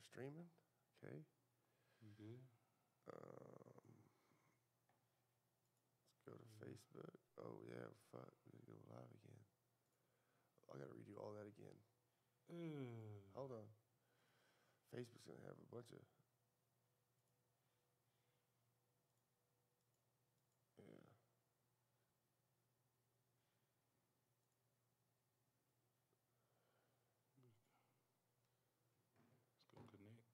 streaming. Okay. We good? Let's go to Facebook. Oh, yeah, fuck. We gotta go live again. I gotta redo all that again. Hold on. Facebook's gonna have a bunch of... Yeah. Let's go connect.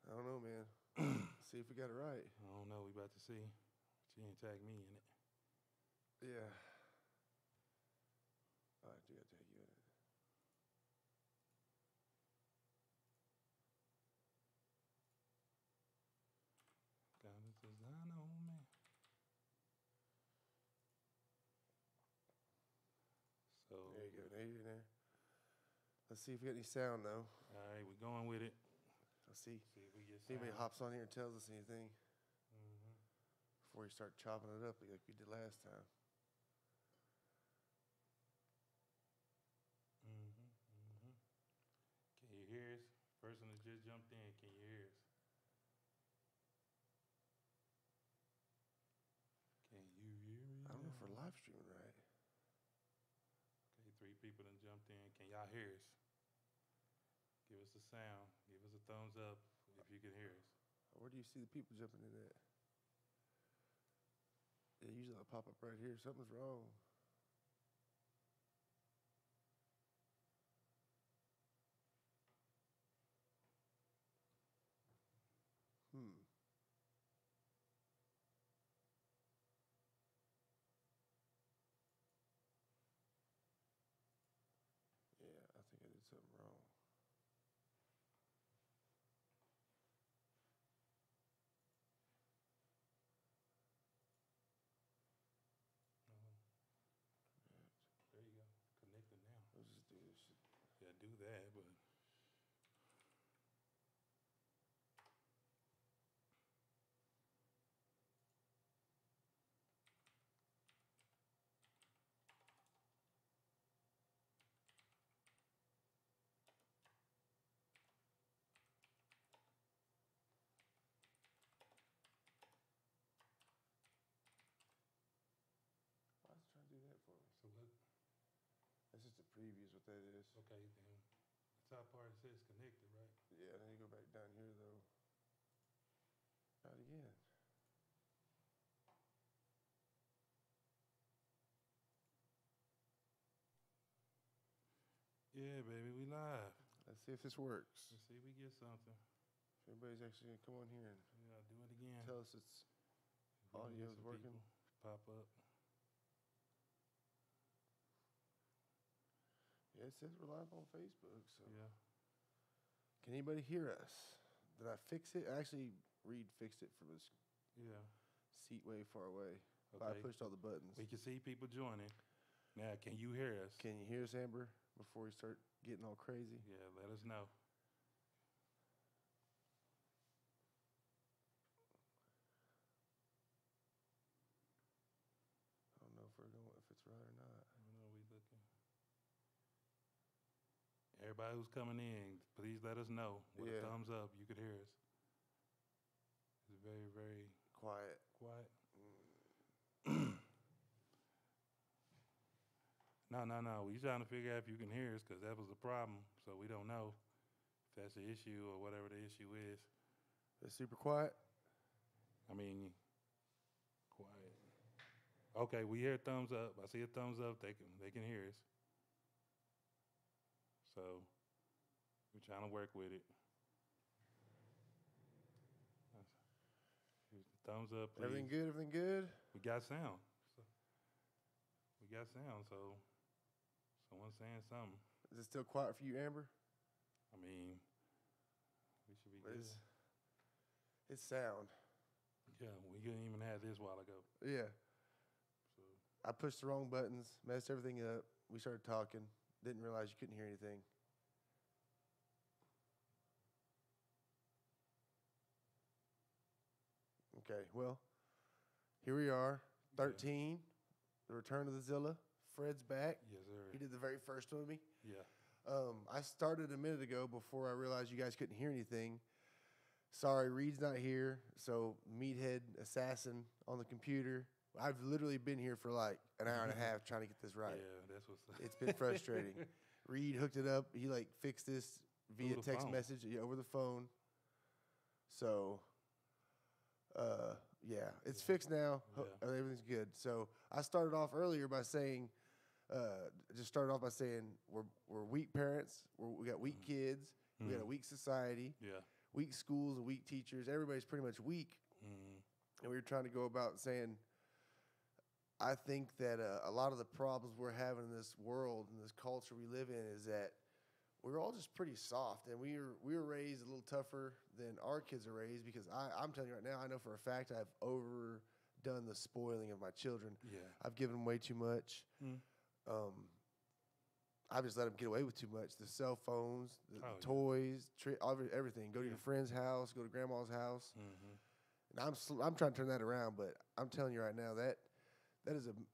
I don't know, man. See if we got it right. I don't know. We about to see. She ain't tag me in it. Yeah. I do gotta tag you in it. Got a design on me. So There you go. There you're in there. Let's see if we got any sound, though. all right, we going with it. Let's see. See if we get If anybody sound. hops on here and tells us anything Mm-hmm. before we start chopping it up like we did last time. Mm-hmm. Can you hear us? Person that just jumped in, can you hear us? Can you hear me? I don't know if we're now? live streaming right. Okay, 3 people done jumped in. Can y'all hear us? Give us a sound. Give us a thumbs up if you can hear us. Where do you see the people jumping in at? Yeah, usually they'll pop up right here. Something's wrong. Yeah, I think I did something wrong. There you go. Connected now. Let's just do this shit. Yeah, do that, but Why is it trying to do that for me? so what? That's just a preview is what that is. Okay, then the top part says connected, right? Yeah, I need to go back down here, though. Try it again. Yeah, baby, we live. Let's see if this works. Let's see if we get something. If anybody's actually going to come on here and Yeah, do it again. tell us it's If we can get audio's some working. people Pop up. Yeah, it says we're live on Facebook, so. Yeah. Can anybody hear us? Did I fix it? I actually, Reed fixed it from his Yeah. seat way far away. But I Okay. pushed all the buttons. We can see people joining. Now, can you hear us? Can you hear us, Amber, before we start getting all crazy? Yeah, let us know. I don't know if it's right or not. I don't know, we looking. Everybody who's coming in, please let us know. With Yeah. a thumbs up, you could hear us. It's very, very Quiet. quiet. No. We trying to figure out if you can hear us because that was the problem. So we don't know if that's the issue or whatever the issue is. It's super quiet. I mean, quiet. Okay, we hear thumbs up. I see a thumbs up. They can hear us. So we're trying to work with it. Thumbs up, please. Everything good? Everything good? We got sound. So someone's saying something. Is it still quiet for you, Amber? I mean, we should be good. It's sound. Yeah, we couldn't even have this a while ago. Yeah. So I pushed the wrong buttons, messed everything up. We started talking. Didn't realize you couldn't hear anything. Okay, well, here we are, 13, the return of the Zilla. Fred's back. yes, sir. He did the very first one with me. Yeah. I started a minute ago before I realized you guys couldn't hear anything. Sorry, Reed's not here, so Meathead Assassin on the computer. I've literally been here for like an hour and a half trying to get this right. Yeah, that's what's up. It's been frustrating. Reed hooked it up. He like fixed this via Over the text phone. message over the phone. So, yeah, it's fixed now. Yeah. Everything's good. So I started off earlier by saying, we're weak parents. We got weak kids. We got a weak society. Yeah. Weak schools and weak teachers. Everybody's pretty much weak. And we were trying to go about saying, I think that a lot of the problems we're having in this world and this culture we live in is that we're all just pretty soft, and we were raised a little tougher than our kids are raised, because I'm telling you right now, I know for a fact I've overdone the spoiling of my children. Yeah. I've given them way too much. I've just let them get away with too much. The cell phones, the toys, everything. Go to your friend's house, go to grandma's house. And I'm trying to turn that around, but I'm telling you right now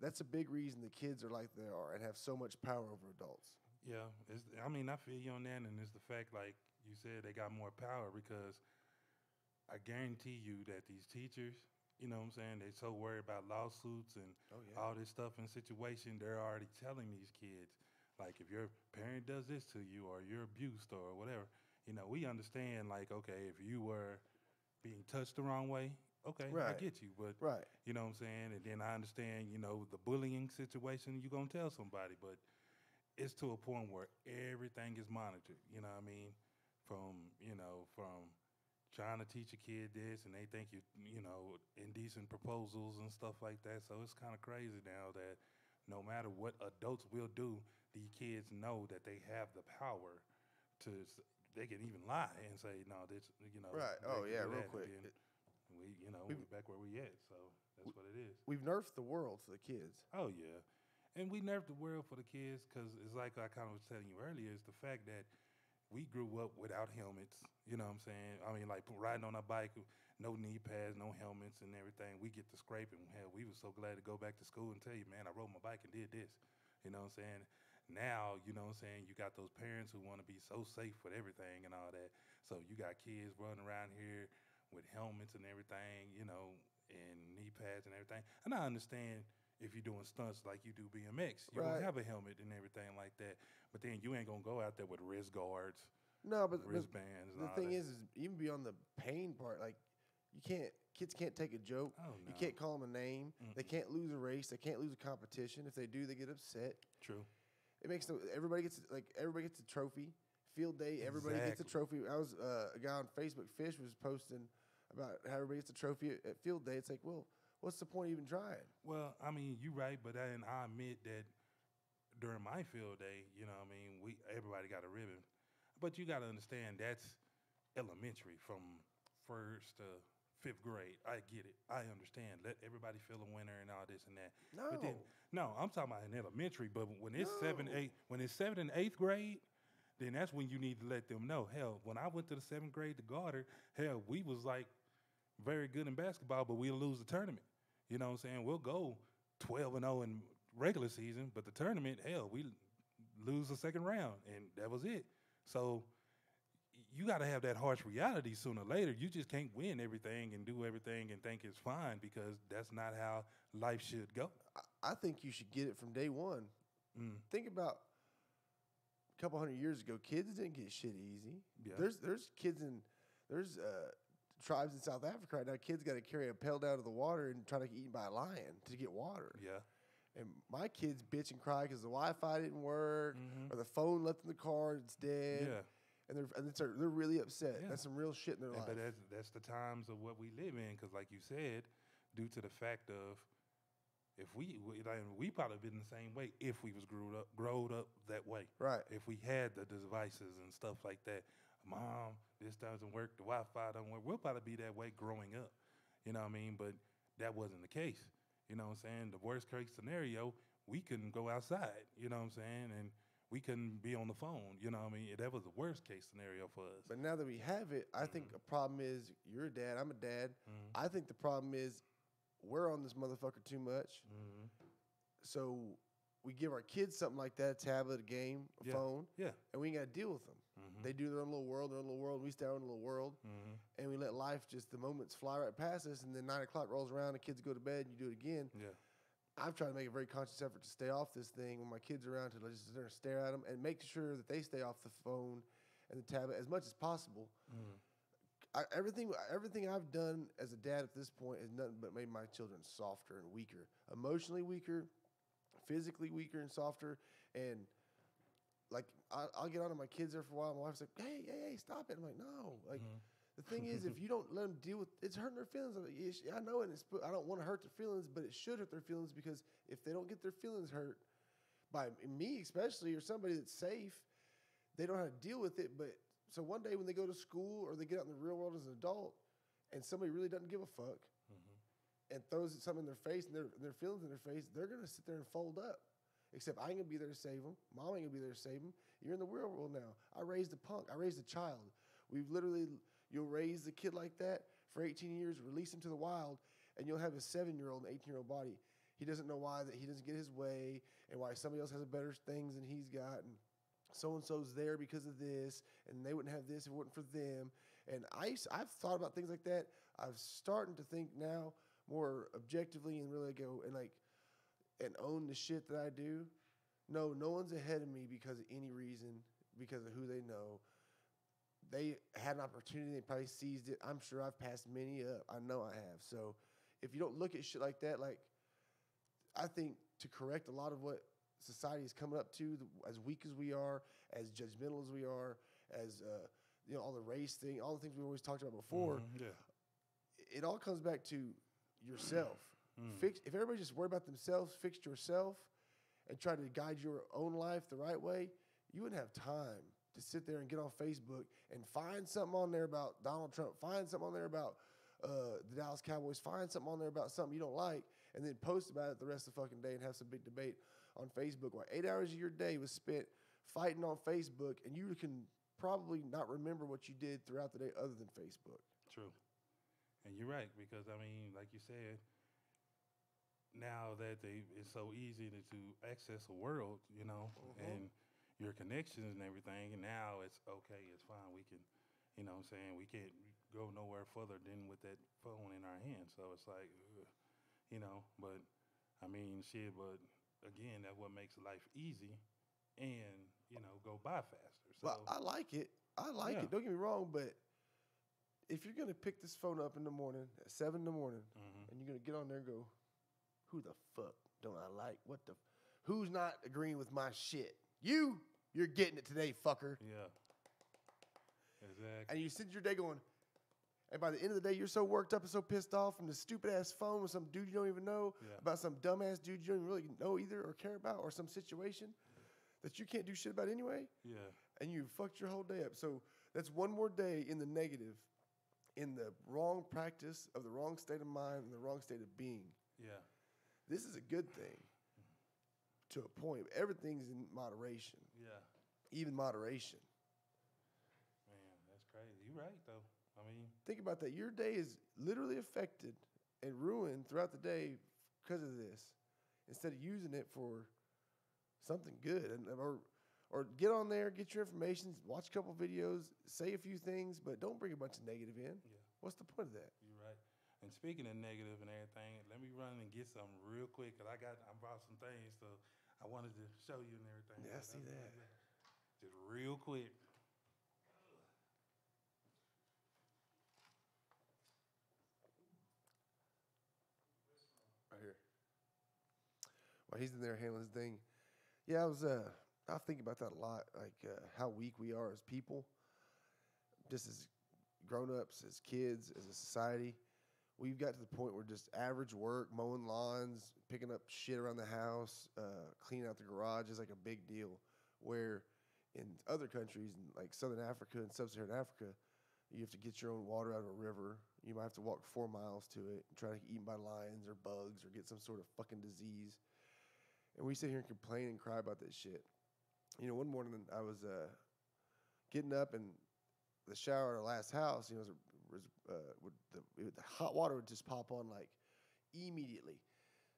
that's a big reason the kids are like they are and have so much power over adults. Yeah, I feel you on that, and it's the fact, like you said, they got more power, because I guarantee you that these teachers, you know what I'm saying, they're so worried about lawsuits and all this stuff and situation, they're already telling these kids, like, if your parent does this to you or you're abused or whatever, we understand, like, okay, if you were being touched the wrong way, okay, I get you, but, you know what I'm saying, and then I understand, the bullying situation, you're going to tell somebody, but it's to a point where everything is monitored, you know what I mean? From trying to teach a kid this, and they think indecent proposals and stuff like that. So it's kind of crazy now that no matter what adults will do, these kids know that they have the power they can even lie and say, no, this, Right. Oh, yeah, real quick. We're back where we at, so that's what it is. We've nerfed the world for the kids. Oh, yeah. And we nerfed the world for the kids, because it's like I kind of was telling you earlier, is the fact that we grew up without helmets, you know what I'm saying? Like riding on a bike, no knee pads, no helmets and everything. We get to scraping. Hell, we were so glad to go back to school and tell you, man, I rode my bike and did this, you know what I'm saying? Now, you know what I'm saying, you got those parents who want to be so safe with everything and all that. So you got kids running around here with helmets and everything, and knee pads and everything. And I understand if you're doing stunts like you do BMX, you don't have a helmet and everything like that. But then you ain't going to go out there with wrist guards, wristbands. The thing is even beyond the pain part, like, kids can't take a joke. Oh, no. You can't call them a name. They can't lose a race. They can't lose a competition. If they do, they get upset. True. It makes everybody gets a trophy. Field day, everybody gets a trophy. I was a guy on Facebook, Fish, was posting about how everybody gets a trophy at field day. It's like, well, what's the point of even trying? Well, you're right, but then I admit that during my field day, everybody got a ribbon. But you got to understand, that's elementary, from 1st to 5th grade. I get it. I understand. Let everybody feel a winner and all this and that. No. But then, no, I'm talking about in elementary, but when it's 7th and 8th grade, then that's when you need to let them know. Hell, when I went to the 7th grade to Garter, hell, we was like very good in basketball, but we'll lose the tournament. You know what I'm saying? We'll go 12-0 in regular season, but the tournament, hell, we lose the second round, and that was it. So you got to have that harsh reality sooner or later. You just can't win everything and do everything and think it's fine, because that's not how life should go. I think you should get it from day one. Think about a couple hundred years ago, kids didn't get shit easy. Yeah. There's kids there's tribes in South Africa right now. Kids got to carry a pail down to the water and try to get eaten by a lion to get water. Yeah. And my kids bitch and cry because the Wi-Fi didn't work or the phone left in the car, it's dead. Yeah. And they're really upset. Yeah. That's some real shit in their life. But that's the times of what we live in, because like you said, due to the fact of we probably been the same way if we was growed up that way. Right. If we had the devices and stuff like that, Mom, this doesn't work, the Wi-Fi don't work. We'll probably be that way growing up. You know what I mean? But that wasn't the case. You know what I'm saying? The worst case scenario, we couldn't go outside. You know what I'm saying? And we couldn't be on the phone. You know what I mean? That was the worst case scenario for us. But now that we have it, I think a problem is you're a dad, I'm a dad. I think the problem is we're on this motherfucker too much. So we give our kids something like that, a tablet, a game, a phone, and we ain't got to deal with them. They do their own little world, we stay our own little world, and we let life just, the moments fly right past us, and then 9 o'clock rolls around, the kids go to bed, and you do it again. Yeah. I've tried to make a very conscious effort to stay off this thing when my kids are around, to just sit there and stare at them and make sure that they stay off the phone and the tablet as much as possible. Everything I've done as a dad at this point has nothing but made my children softer and weaker, emotionally weaker, physically weaker and softer. And like I'll get on to my kids there for a while. My wife's like, hey, stop it. I'm like, no. Like the thing is, if you don't let them deal with, it's hurting their feelings. I know it. I don't want to hurt their feelings, but it should hurt their feelings, because if they don't get their feelings hurt by me, especially, or somebody that's safe, they don't know how to deal with it. But so one day when they go to school or they get out in the real world as an adult, and somebody really doesn't give a fuck and throws something in their face and their feelings in their face, they're gonna sit there and fold up. Except I ain't gonna be there to save them. Mom ain't gonna be there to save them. You're in the real world now. I raised a punk. I raised a child. You'll raise a kid like that for 18 years, release him to the wild, and you'll have a 7-year-old and 18-year-old body. He doesn't know why that he doesn't get his way, and why somebody else has better things than he's got, and so-and-so's there because of this, and they wouldn't have this if it wasn't for them. And I've thought about things like that. I'm starting to think now more objectively and really go and own the shit that I do. No one's ahead of me because of any reason, because of who they know. They had an opportunity, they probably seized it. I'm sure I've passed many up. I know I have. So if you don't look at shit like that, I think to correct a lot of what society is coming up to, as weak as we are, as judgmental as we are, as all the race thing, all the things we always talked about before, it all comes back to yourself. If everybody just worry about themselves, fixed yourself, and try to guide your own life the right way, you wouldn't have time to sit there and get on Facebook and find something on there about Donald Trump, find something on there about the Dallas Cowboys, find something on there about something you don't like, and then post about it the rest of the fucking day and have some big debate on Facebook. While 8 hours of your day was spent fighting on Facebook, and you can probably not remember what you did throughout the day other than Facebook. True. And you're right, because, like you said, now that it's so easy to access a world, and your connections and everything, and now it's okay, it's fine. We can, we can't go nowhere further than with that phone in our hands. So it's like, but but again, that's what makes life easy and, go by faster. So I like it. It. Don't get me wrong, but if you're going to pick this phone up in the morning at 7 in the morning and you're going to get on there and go, who the fuck don't I like? Who's not agreeing with my shit? You're getting it today, fucker. Yeah. Exactly. And you sit your day going, and by the end of the day, you're so worked up and so pissed off from this stupid-ass phone with some dude you don't even know, about some dumbass dude you don't even really know either or care about, or some situation that you can't do shit about anyway. Yeah. And you fucked your whole day up. So that's one more day in the negative, in the wrong practice of the wrong state of mind and the wrong state of being. Yeah. This is a good thing to a point. Everything's in moderation. Yeah. Even moderation. Man, that's crazy. You're right, though. Think about that. Your day is literally affected and ruined throughout the day because of this. Instead of using it for something good, or get on there, get your information, watch a couple videos, say a few things, but don't bring a bunch of negative in. Yeah. What's the point of that? You're right. And speaking of negative and everything, let me run and get something real quick, because I brought some things, so I wanted to show you and everything. Yeah, I see that. Just real quick. Right here. While he's in there handling his thing, yeah, I think about that a lot, how weak we are as people, just as grown-ups, as kids, as a society. we've got to the point where just average work, mowing lawns, picking up shit around the house, cleaning out the garage is like a big deal. Where in other countries, like Southern Africa and Sub-Saharan Africa, you have to get your own water out of a river. You might have to walk 4 miles to it and try to get eaten by lions or bugs or get some sort of fucking disease. And we sit here and complain and cry about this shit. You know, one morning I was getting up and the shower at our last house, you know, the hot water would just pop on like immediately.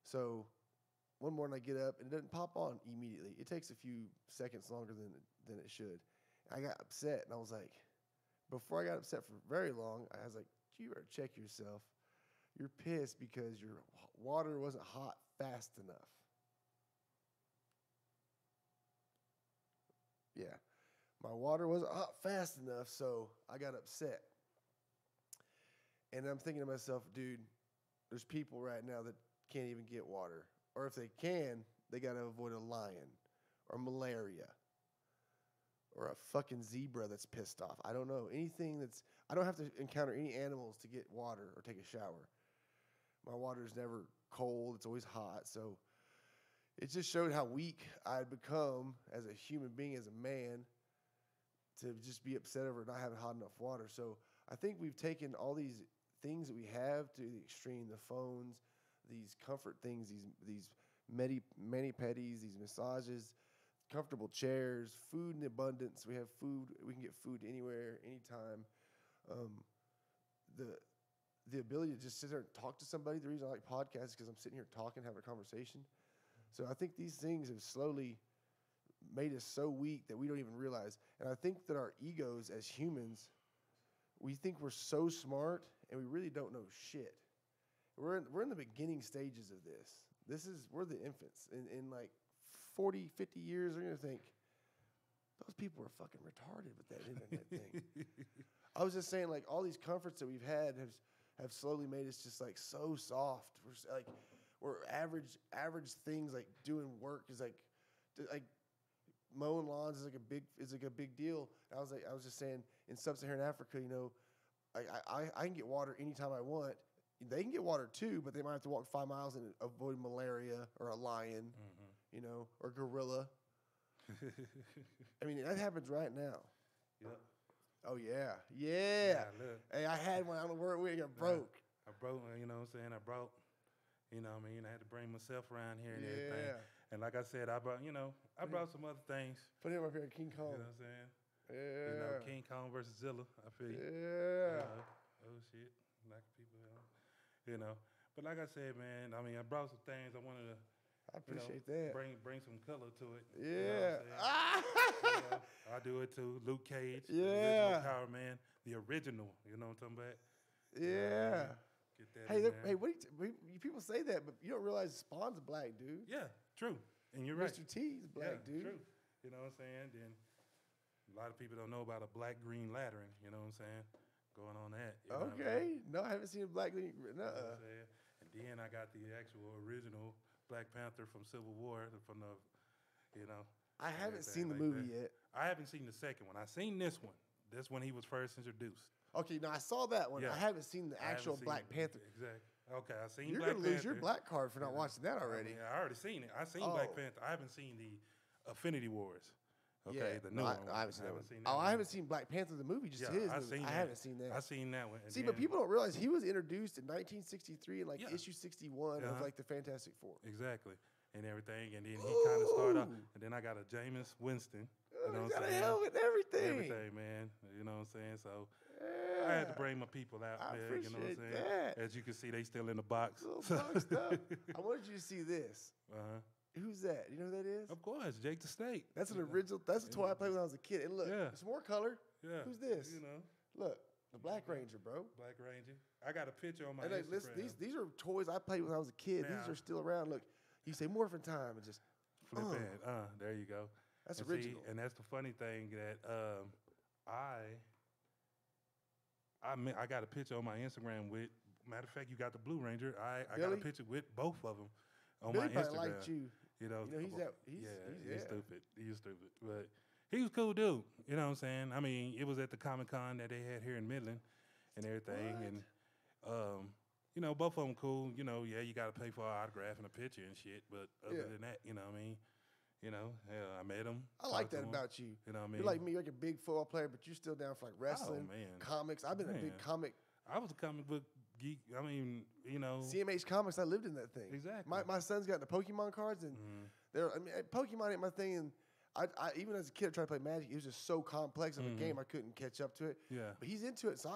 So one morning I get up and it doesn't pop on immediately. It takes a few seconds longer than it should. I got upset and I was like, before I got upset for very long, I was like, you better check yourself. You're pissed because your water wasn't hot fast enough. Yeah. My water wasn't hot fast enough, so I got upset. And I'm thinking to myself, dude, there's people right now that can't even get water. Or if they can, they got to avoid a lion or malaria or a fucking zebra that's pissed off. I don't know. I don't have to encounter any animals to get water or take a shower. My water is never cold. It's always hot. So it just showed how weak I'd become as a human being, as a man, to just be upset over not having hot enough water. So I think we've taken all these things that we have to the extreme, the phones, these comfort things, these mani-pedis, these massages, comfortable chairs, food in abundance. We have food. We can get food anywhere, anytime. The ability to just sit there and talk to somebody. The reason I like podcasts is because I'm sitting here talking, having a conversation. So I think these things have slowly made us so weak that we don't even realize. And I think that our egos as humans, we think we're so smart and we really don't know shit. We're in the beginning stages of this. We're the infants. In like 40, 50 years, they're going to think, those people are fucking retarded with that internet thing. I was just saying, like, all these comforts that we've had have slowly made us just like so soft. We're average things, like doing work is like mowing lawns is like a big deal. And I was just saying, in Sub-Saharan Africa, you know, I can get water anytime I want. They can get water too, but they might have to walk 5 miles and avoid malaria or a lion, you know, or gorilla. I mean, that happens right now. Yep. Oh yeah, yeah. Look. Hey, I had one. I don't know where it got broke. I broke. You know what I'm saying? I broke. You know what I mean? I had to bring myself around here and everything. And like I said, I brought some other things. Put him up here, King Kong. You know what I'm saying? Yeah. You know, King Kong versus Zilla. I feel you. Yeah. Oh shit, knocking people out. You know, but like I said, man, I mean, I brought some things. I wanted to. I appreciate that. Bring some color to it. Yeah. You know I do it too. Luke Cage. Yeah. The original Power Man. The original. You know what I'm talking about? Yeah. Get that. Hey, people say that, but you don't realize Spawn's a black dude. Yeah, true. And you're right. Mr. T's a black dude. True. You know what I'm saying? Then a lot of people don't know about a black-green laddering. You know what I'm saying? Going on that. You know Okay. No, I haven't seen a black-green. You know what I'm saying? And then I got the actual original Black Panther from Civil War, from the, you know. I haven't seen the movie yet. I haven't seen the second one. I seen this one. This when he was first introduced. Okay, now I saw that one. Yeah. I haven't seen the actual Black Panther. Exactly. Okay, I seen You're Black Panther. You're gonna lose your black card for not watching that already. I already seen it. I seen Black Panther. I haven't seen the Affinity Wars. Okay, the new one. I haven't seen that one. I haven't seen Black Panther the movie, just his. I haven't seen that. I seen that one. See, but people don't realize he was introduced in 1963 in issue 61 of like the Fantastic Four. Exactly. And everything, and then he kind of started off, and then I got a Jameis Winston. You know what I'm saying? Helmet, everything. Everything, man. You know what I'm saying? So I had to bring my people out, man. You know what I'm saying? That. As you can see, they still in the box. Boxed up. I wanted you to see this. Uh-huh. Who's that? You know who that is? Of course, Jake the Snake. That's an original. That's a toy I played when I was a kid. And look, it's more color. Yeah. Who's this? You know. Look, the Black Ranger, bro. Black Ranger. I got a picture on my Instagram. Instagram. These are toys I played when I was a kid. Now, these are still around. Look, you say Morphin' Time and just flip in. There you go. That's and original. See, and that's the funny thing that I got a picture on my Instagram with. Matter of fact, you got the Blue Ranger. I got a picture with both of them on my Instagram. Liked you. You know, he's stupid. He's stupid, but he was a cool dude. You know what I'm saying? I mean, it was at the Comic-Con that they had here in Midland and everything, and both of them cool. Yeah, you got to pay for an autograph and a picture and shit. But other than that, you know what I mean? Hell, I met him. I like that about you. You know what I mean? You're like me. You're like a big football player, but you're still down for like wrestling, man. comics. I've been a big comic. I was a comic book geek. I mean, CMH Comics. I lived in that thing. Exactly. My son's got the Pokemon cards, and Pokemon ain't my thing. And I even as a kid, I tried to play Magic. It was just so complex of a game, I couldn't catch up to it. Yeah. But he's into it, so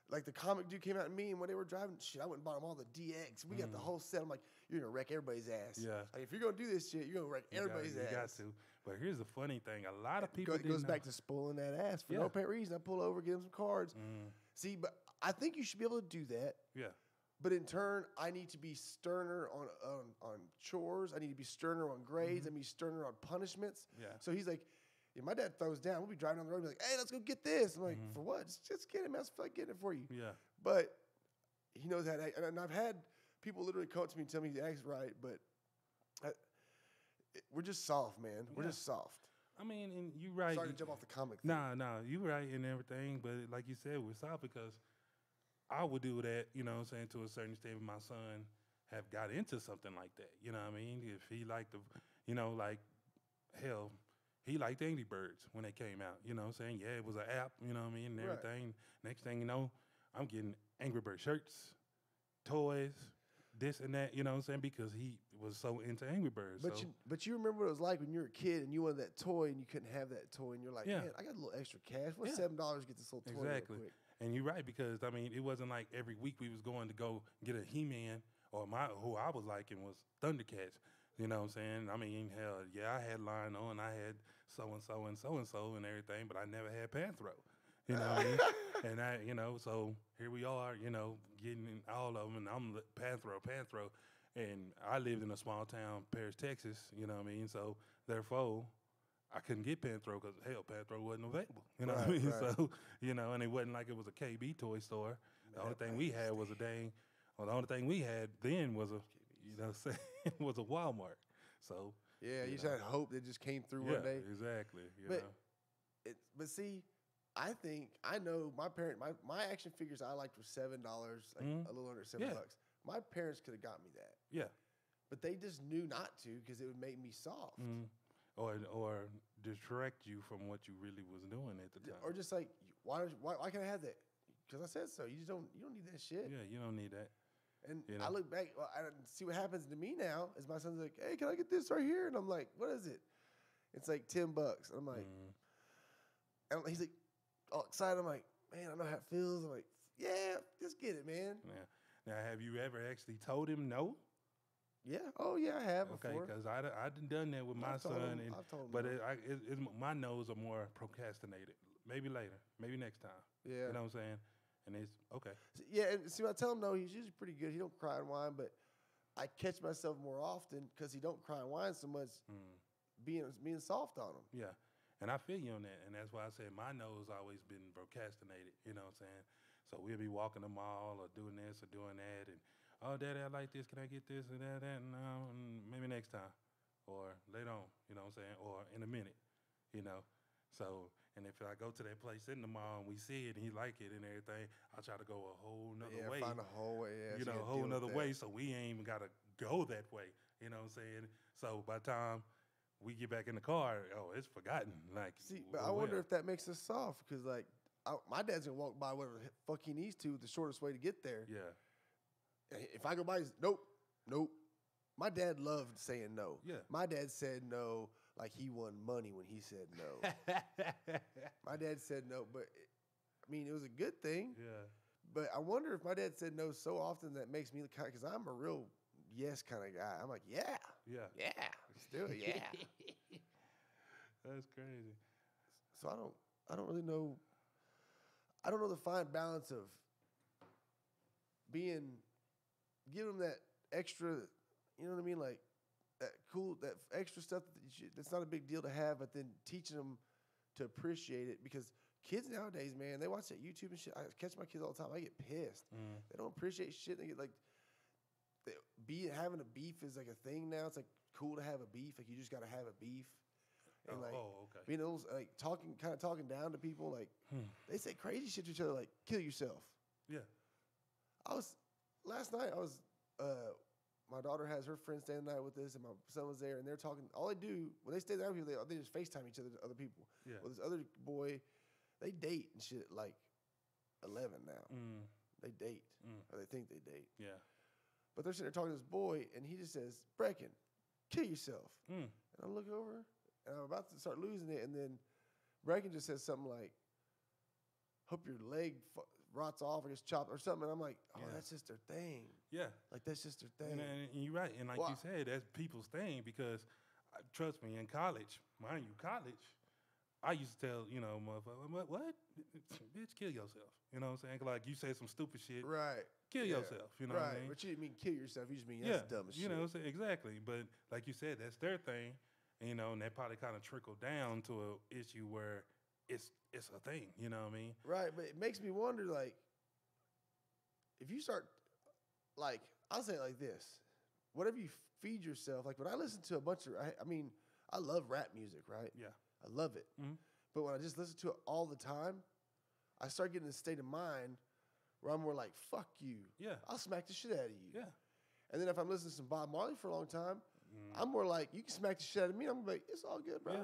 like the comic dude came out to me, and when they were driving, shit, I went and bought them all the DX. We got the whole set. I'm like, you're gonna wreck everybody's ass. Yeah. Like if you're gonna do this shit, you're gonna wreck everybody's ass. You got to. But here's the funny thing: a lot of people goes back to spoiling that ass for no apparent reason. I pull over, give them some cards. See, but I think you should be able to do that. Yeah. But in turn, I need to be sterner on chores. I need to be sterner on grades. I need to be sterner on punishments. Yeah. So he's like, if my dad throws down, we'll be driving down the road and be like, hey, let's go get this. I'm like, for what? Just get it, man. I feel like getting it for you. Yeah. But he knows how to act. And I've had people literally come up to me and tell me he acts right, but we're just soft, man. We're just soft. I mean, and you're right. Sorry to jump off the comic thing. Nah, you're right and everything. But like you said, we're soft because I would do that, to a certain extent. My son have got into something like that. You know what I mean? If he liked hell, he liked Angry Birds when they came out. You know what I'm saying? Yeah, it was an app, and everything. Next thing you know, I'm getting Angry Bird shirts, toys, this and that, because he was so into Angry Birds. But you remember what it was like when you were a kid and you wanted that toy and you couldn't have that toy and you're like, man, I got a little extra cash. What's $7 to get this little toy real quick? And you're right, because, it wasn't like every week we was going to go get a He-Man, or who I was liking was Thundercats. You know what I'm saying? I mean, hell, yeah, I had Lion on, I had so-and-so and so-and-so and everything, but I never had Panthro. You know what I mean? And so here we are, getting all of them, and I'm Panthro. And I lived in a small town, Paris, Texas, you know what I mean? So therefore, I couldn't get Panthro because, hell, Panthro wasn't available. You know what I mean? Right. So, and it wasn't like it was a KB toy store. The only thing we had was the only thing we had then was was a Walmart. So yeah, you just had hope that just came through one day. Exactly. But see, I know my my action figures I liked were $7, like a little under $7. My parents could have got me that. Yeah. But they just knew not to because it would make me soft. Or distract you from what you really was doing at the time. Or just like, why can't I have that? Because I said so. You don't need that shit. Yeah, you don't need that. And I look back, I see what happens to me now. Is my son's like, hey, can I get this right here? And I'm like, what is it? It's like $10. And I'm like, and he's like, all excited. I'm like, man, I know how it feels. I'm like, yeah, just get it, man. Yeah. Now, have you ever actually told him no? Yeah. Oh, yeah, I have before. Okay, because I done that with my son. I've told him but no. my no's are more procrastinated. Maybe later. Maybe next time. Yeah. You know what I'm saying? And it's okay. Yeah, and see, when I tell him no, he's usually pretty good. He don't cry and whine, but I catch myself more often because he don't cry and whine so much, being soft on him. Yeah, and I feel you on that, and that's why I say my no's always been procrastinated. You know what I'm saying? So we'll be walking the mall or doing this or doing that, and Daddy, I like this. Can I get this and that? No, maybe next time, or later on. You know what I'm saying? Or in a minute. So. And if I go to that place in the mall and we see it and he like it and everything, I'll try to go a whole nother way. Find a whole way, a whole nother way, so we ain't even got to go that way. You know what I'm saying? So by the time we get back in the car, it's forgotten. Like, see, but I wonder if that makes us soft because, like, my dad's going to walk by whatever the fuck he needs to, the shortest way to get there. Yeah. If I go by, nope. My dad loved saying no. Yeah. My dad said no like he won money when he said no. My dad said no, but it was a good thing. Yeah. But I wonder if my dad said no so often that makes me kind of, because I'm a real yes kind of guy. I'm like, yeah, let's do it, yeah. That's crazy. So I don't really know. I don't know the fine balance of giving them that extra. You know what I mean? Like that extra stuff that's not a big deal to have, but then teaching them to appreciate it because kids nowadays, man, they watch that YouTube and shit. I catch my kids all the time. I get pissed. They don't appreciate shit. They get like, having a beef is like a thing now. It's like cool to have a beef. Like you just got to have a beef. And being those like talking down to people. Like they say crazy shit to each other. Like kill yourself. Yeah. I was last night I was, my daughter has her friend staying the night with us, and my son was there, and they're talking. All they do when they stay there with people, they just FaceTime each other to other people. Yeah. Well, this other boy, they date and shit like 11 now. They date, or they think they date. Yeah. But they're sitting there talking to this boy, and he just says, "Brecken, kill yourself." And I look over, and I'm about to start losing it, and then Brecken just says something like, "Hope your leg rots off or gets chopped or something." And I'm like, "Oh, that's just their thing." Yeah. Like, that's just their thing. And you're right. And like you said, that's people's thing because, trust me, in college, mind you, I used to tell, motherfucker, what? Bitch, kill yourself. You know what I'm saying? Like, you say some stupid shit. Right. Kill yourself. You know what I mean? But you didn't mean kill yourself. You just mean that's dumb as shit. You know what I'm saying? Exactly. But like you said, that's their thing. And that probably kind of trickled down to an issue where it's a thing. You know what I mean? Right. But it makes me wonder, like, if you start, like, I'll say it like this. Whatever you feed yourself, like when I listen to a bunch of, I love rap music, right? Yeah. I love it. But when I just listen to it all the time, I start getting in a state of mind where I'm more like, fuck you. Yeah. I'll smack the shit out of you. Yeah. And then if I'm listening to some Bob Marley for a long time, I'm more like, you can smack the shit out of me. I'm gonna be like, it's all good, bro. Yeah.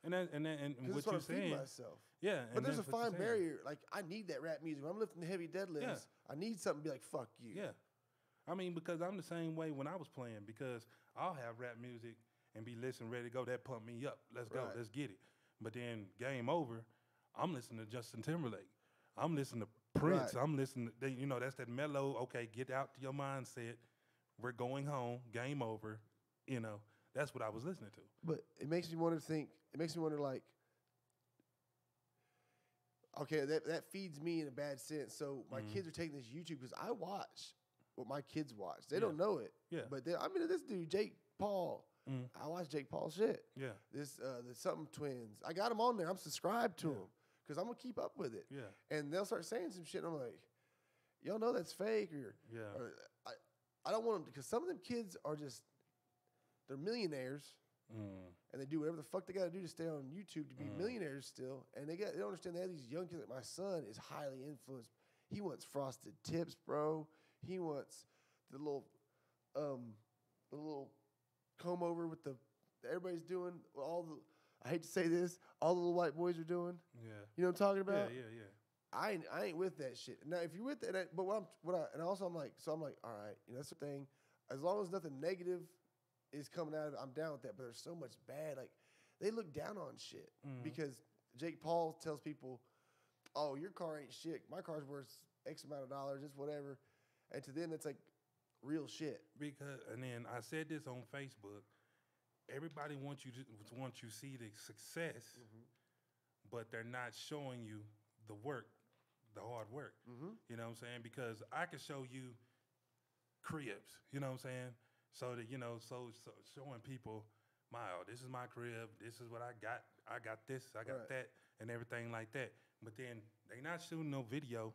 And what you're saying. Myself. Yeah. But there's a fine barrier. Like, I need that rap music. When I'm lifting the heavy deadlifts, I need something to be like, fuck you. Yeah. I mean, because I'm the same way when I was playing, because I'll have rap music and be listening, ready to go. That pump me up. Let's go. Let's get it. But then game over, I'm listening to Justin Timberlake. I'm listening to Prince. I'm listening to, that's that mellow, okay, get out to your mindset. We're going home. Game over. That's what I was listening to. But it makes me wonder like, okay, that feeds me in a bad sense. So my kids are taking this YouTube because I watch what my kids watch. They don't know it. Yeah. But this dude, Jake Paul, I watch Jake Paul's shit. Yeah. The something twins. I got them on there. I'm subscribed to them because I'm going to keep up with it. Yeah. And they'll start saying some shit, and I'm like, y'all know that's fake. Or I don't want them, because some of them kids are just, they're millionaires. And they do whatever the fuck they got to do to stay on YouTube to be millionaires still. And they don't understand they have these young kids. Like my son is highly influenced. He wants frosted tips, bro. He wants the little comb over with that everybody's doing. I hate to say this, all the little white boys are doing. Yeah. You know what I'm talking about? Yeah. I ain't with that shit. Now, if you're with that, but I'm like, all right, that's the thing. As long as nothing negative is coming out of it, I'm down with that. But there's so much bad. Like, they look down on shit because Jake Paul tells people, "Oh, your car ain't shit. My car's worth X amount of dollars. It's whatever." And to them, it's like real shit. And then I said this on Facebook. Everybody wants you to see the success, but they're not showing you the work, the hard work. You know what I'm saying? Because I can show you cribs. You know what I'm saying? So that so showing people, this is my crib. This is what I got. I got this. I got that, and everything like that. But then they not shooting no video,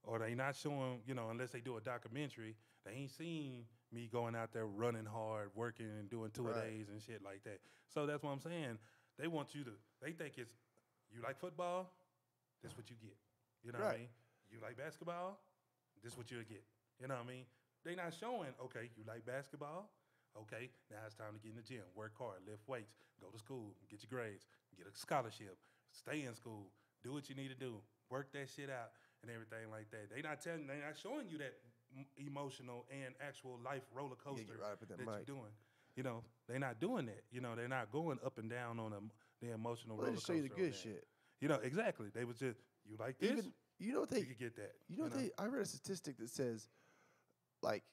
or they not showing unless they do a documentary. They ain't seen me going out there running hard, working and doing two-a-days and shit like that. So that's what I'm saying. They want you to. They think it's you like football. That's what you get. You know what I mean? You like basketball. This what you'll get. You know what I mean? They not showing, okay, you like basketball? Okay, now it's time to get in the gym, work hard, lift weights, go to school, get your grades, get a scholarship, stay in school, do what you need to do, work that shit out and everything like that. They not showing you that emotional and actual life roller coaster that you're doing. They're not doing that. They're not going up and down on the emotional roller coaster. They just show you the good shit. Exactly. They was just, you like this? You could get that. I read a statistic that says, like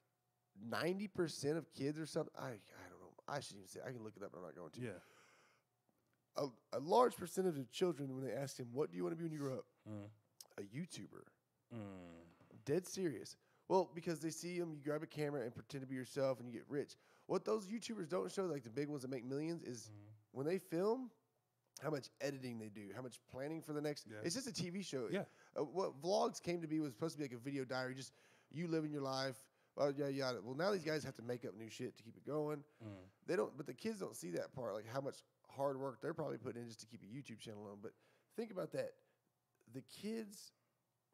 90% of kids or something. I don't know. I shouldn't even say. I can look it up, but I'm not going to. Yeah. A large percentage of children, when they ask him, "What do you want to be when you grow up?" A YouTuber. Dead serious. Well, because they see him, you grab a camera and pretend to be yourself, and you get rich. What those YouTubers don't show, like the big ones that make millions, is when they film, how much editing they do, how much planning for the next. Yeah. It's just a TV show. Yeah. What vlogs came to be was supposed to be like a video diary, just you living your life. Well, yeah. Well, now these guys have to make up new shit to keep it going. They don't, but the kids don't see that part, like how much hard work they're probably putting in just to keep a YouTube channel on. But think about that. The kids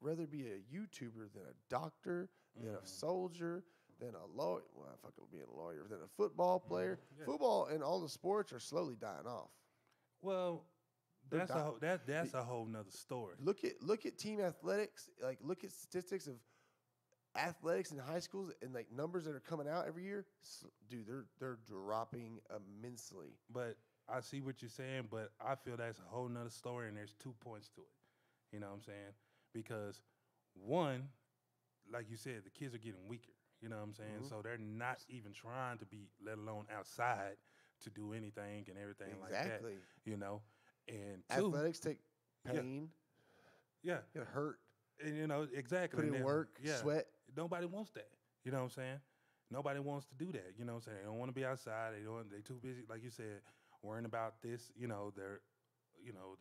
rather be a YouTuber than a doctor, then a soldier, then a lawyer. Well, I fucking being a lawyer. Then a football player. Yeah. Football and all the sports are slowly dying off. Well, They're that's a whole nother story. Look at team athletics. Like look at statistics of athletics in high schools and like numbers that are coming out every year. Dude, they're dropping immensely. But I see what you're saying, but I feel that's a whole nother story, and there's 2 points to it. You know what I'm saying? Because one, like you said, the kids are getting weaker. You know what I'm saying? So they're not even trying to be, let alone outside, to do anything and everything like that. You know? And two, athletics take pain. Yeah. Get hurt. And, you know, exactly. Put in work, sweat. Nobody wants that. You know what I'm saying? Nobody wants to do that. You know what I'm saying? They don't want to be outside. They're too busy, like you said, worrying about this, their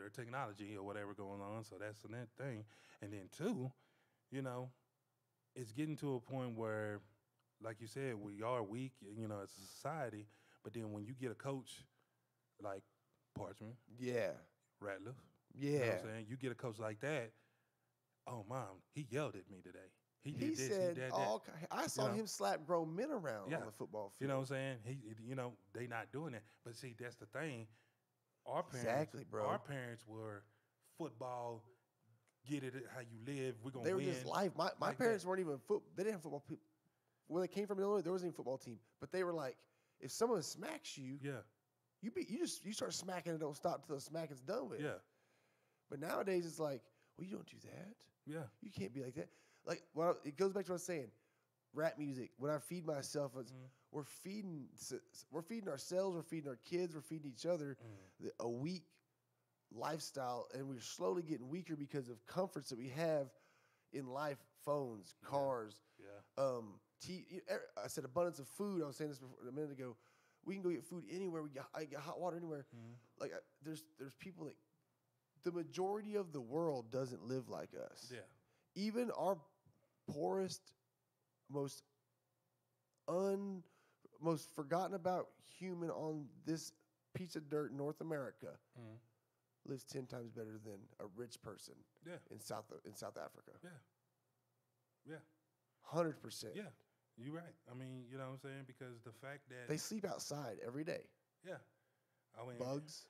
technology or whatever going on. So that's the next thing. And then two, it's getting to a point where, like you said, we are weak, as a society. But then when you get a coach like Parchman, Ratliff, you know what I'm saying? You get a coach like that. Oh, Mom, he yelled at me today. He did this, said he did all that. I saw him slap grown men around on the football field. You know what I'm saying? They not doing that. But see, that's the thing. Our parents, Our parents were football. Get it how you live. We're gonna. They were win. just life. My parents weren't even They didn't have football. Where they came from, Illinois, there wasn't even a football team. But they were like, if someone smacks you, you start smacking and don't stop until the smacking's done with. Yeah. But nowadays it's like, well, you don't do that. Yeah. You can't be like that. Like, it goes back to what I was saying. Rap music. When I feed myself, we're feeding ourselves, we're feeding our kids, we're feeding each other a weak lifestyle, and we're slowly getting weaker because of comforts that we have in life: phones, cars. Yeah. I said abundance of food. I was saying this a minute ago. We can go get food anywhere. I get hot water anywhere. Like there's people that the majority of the world doesn't live like us. Yeah. Even our poorest, most forgotten about human on this piece of dirt in North America lives 10 times better than a rich person in South Africa. Yeah. Yeah. 100%. Yeah. You're right. I mean, you know what I'm saying? Because the fact that they sleep outside every day. Yeah. I mean, bugs.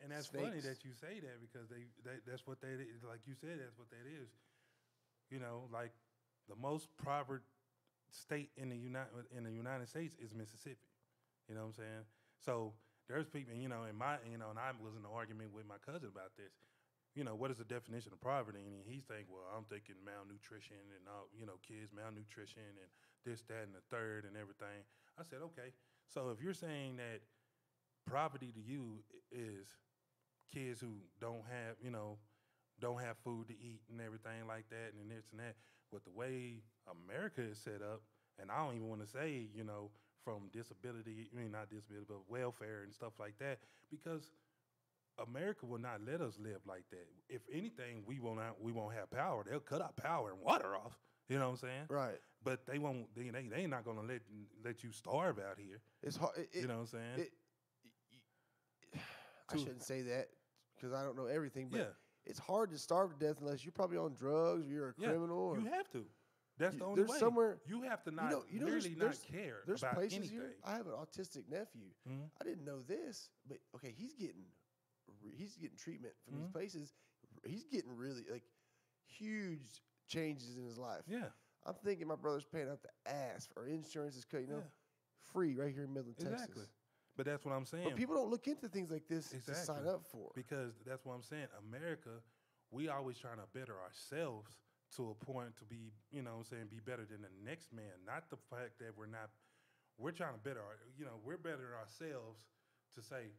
And that's snakes. funny that you say that because that's what they, like you said, that's what that is. Like the most poverty state in the United States is Mississippi. You know what I'm saying? So there's people, and I was in an argument with my cousin about this. What is the definition of poverty? And he's thinking, well, I'm thinking malnutrition and all, kids malnutrition and this, that, and the third and everything. I said, okay. So if you're saying that poverty to you is kids who don't have food to eat and everything like that and this and that, with the way America is set up, and I don't even want to say, from disability, not disability, but welfare and stuff like that, because America will not let us live like that. If anything, we won't have power. They'll cut our power and water off. You know what I'm saying? Right. But they won't. They ain't not gonna let you starve out here. It's hard. You know what I'm saying? I shouldn't say that because I don't know everything. But it's hard to starve to death unless you're probably on drugs or you're a criminal. Or you have to. That's the only way. Somewhere you have to not really not care there's about places anything. Here. I have an autistic nephew. I didn't know this, but okay, he's getting treatment from these places. He's getting really huge changes in his life. Yeah. I'm thinking my brother's paying out the ass for insurance is cut, free right here in Midland, Texas. But that's what I'm saying. But people don't look into things like this to sign up for. Because that's what I'm saying. America, we always trying to better ourselves to a point to be, be better than the next man. Not the fact that we're trying to better we're better ourselves to say,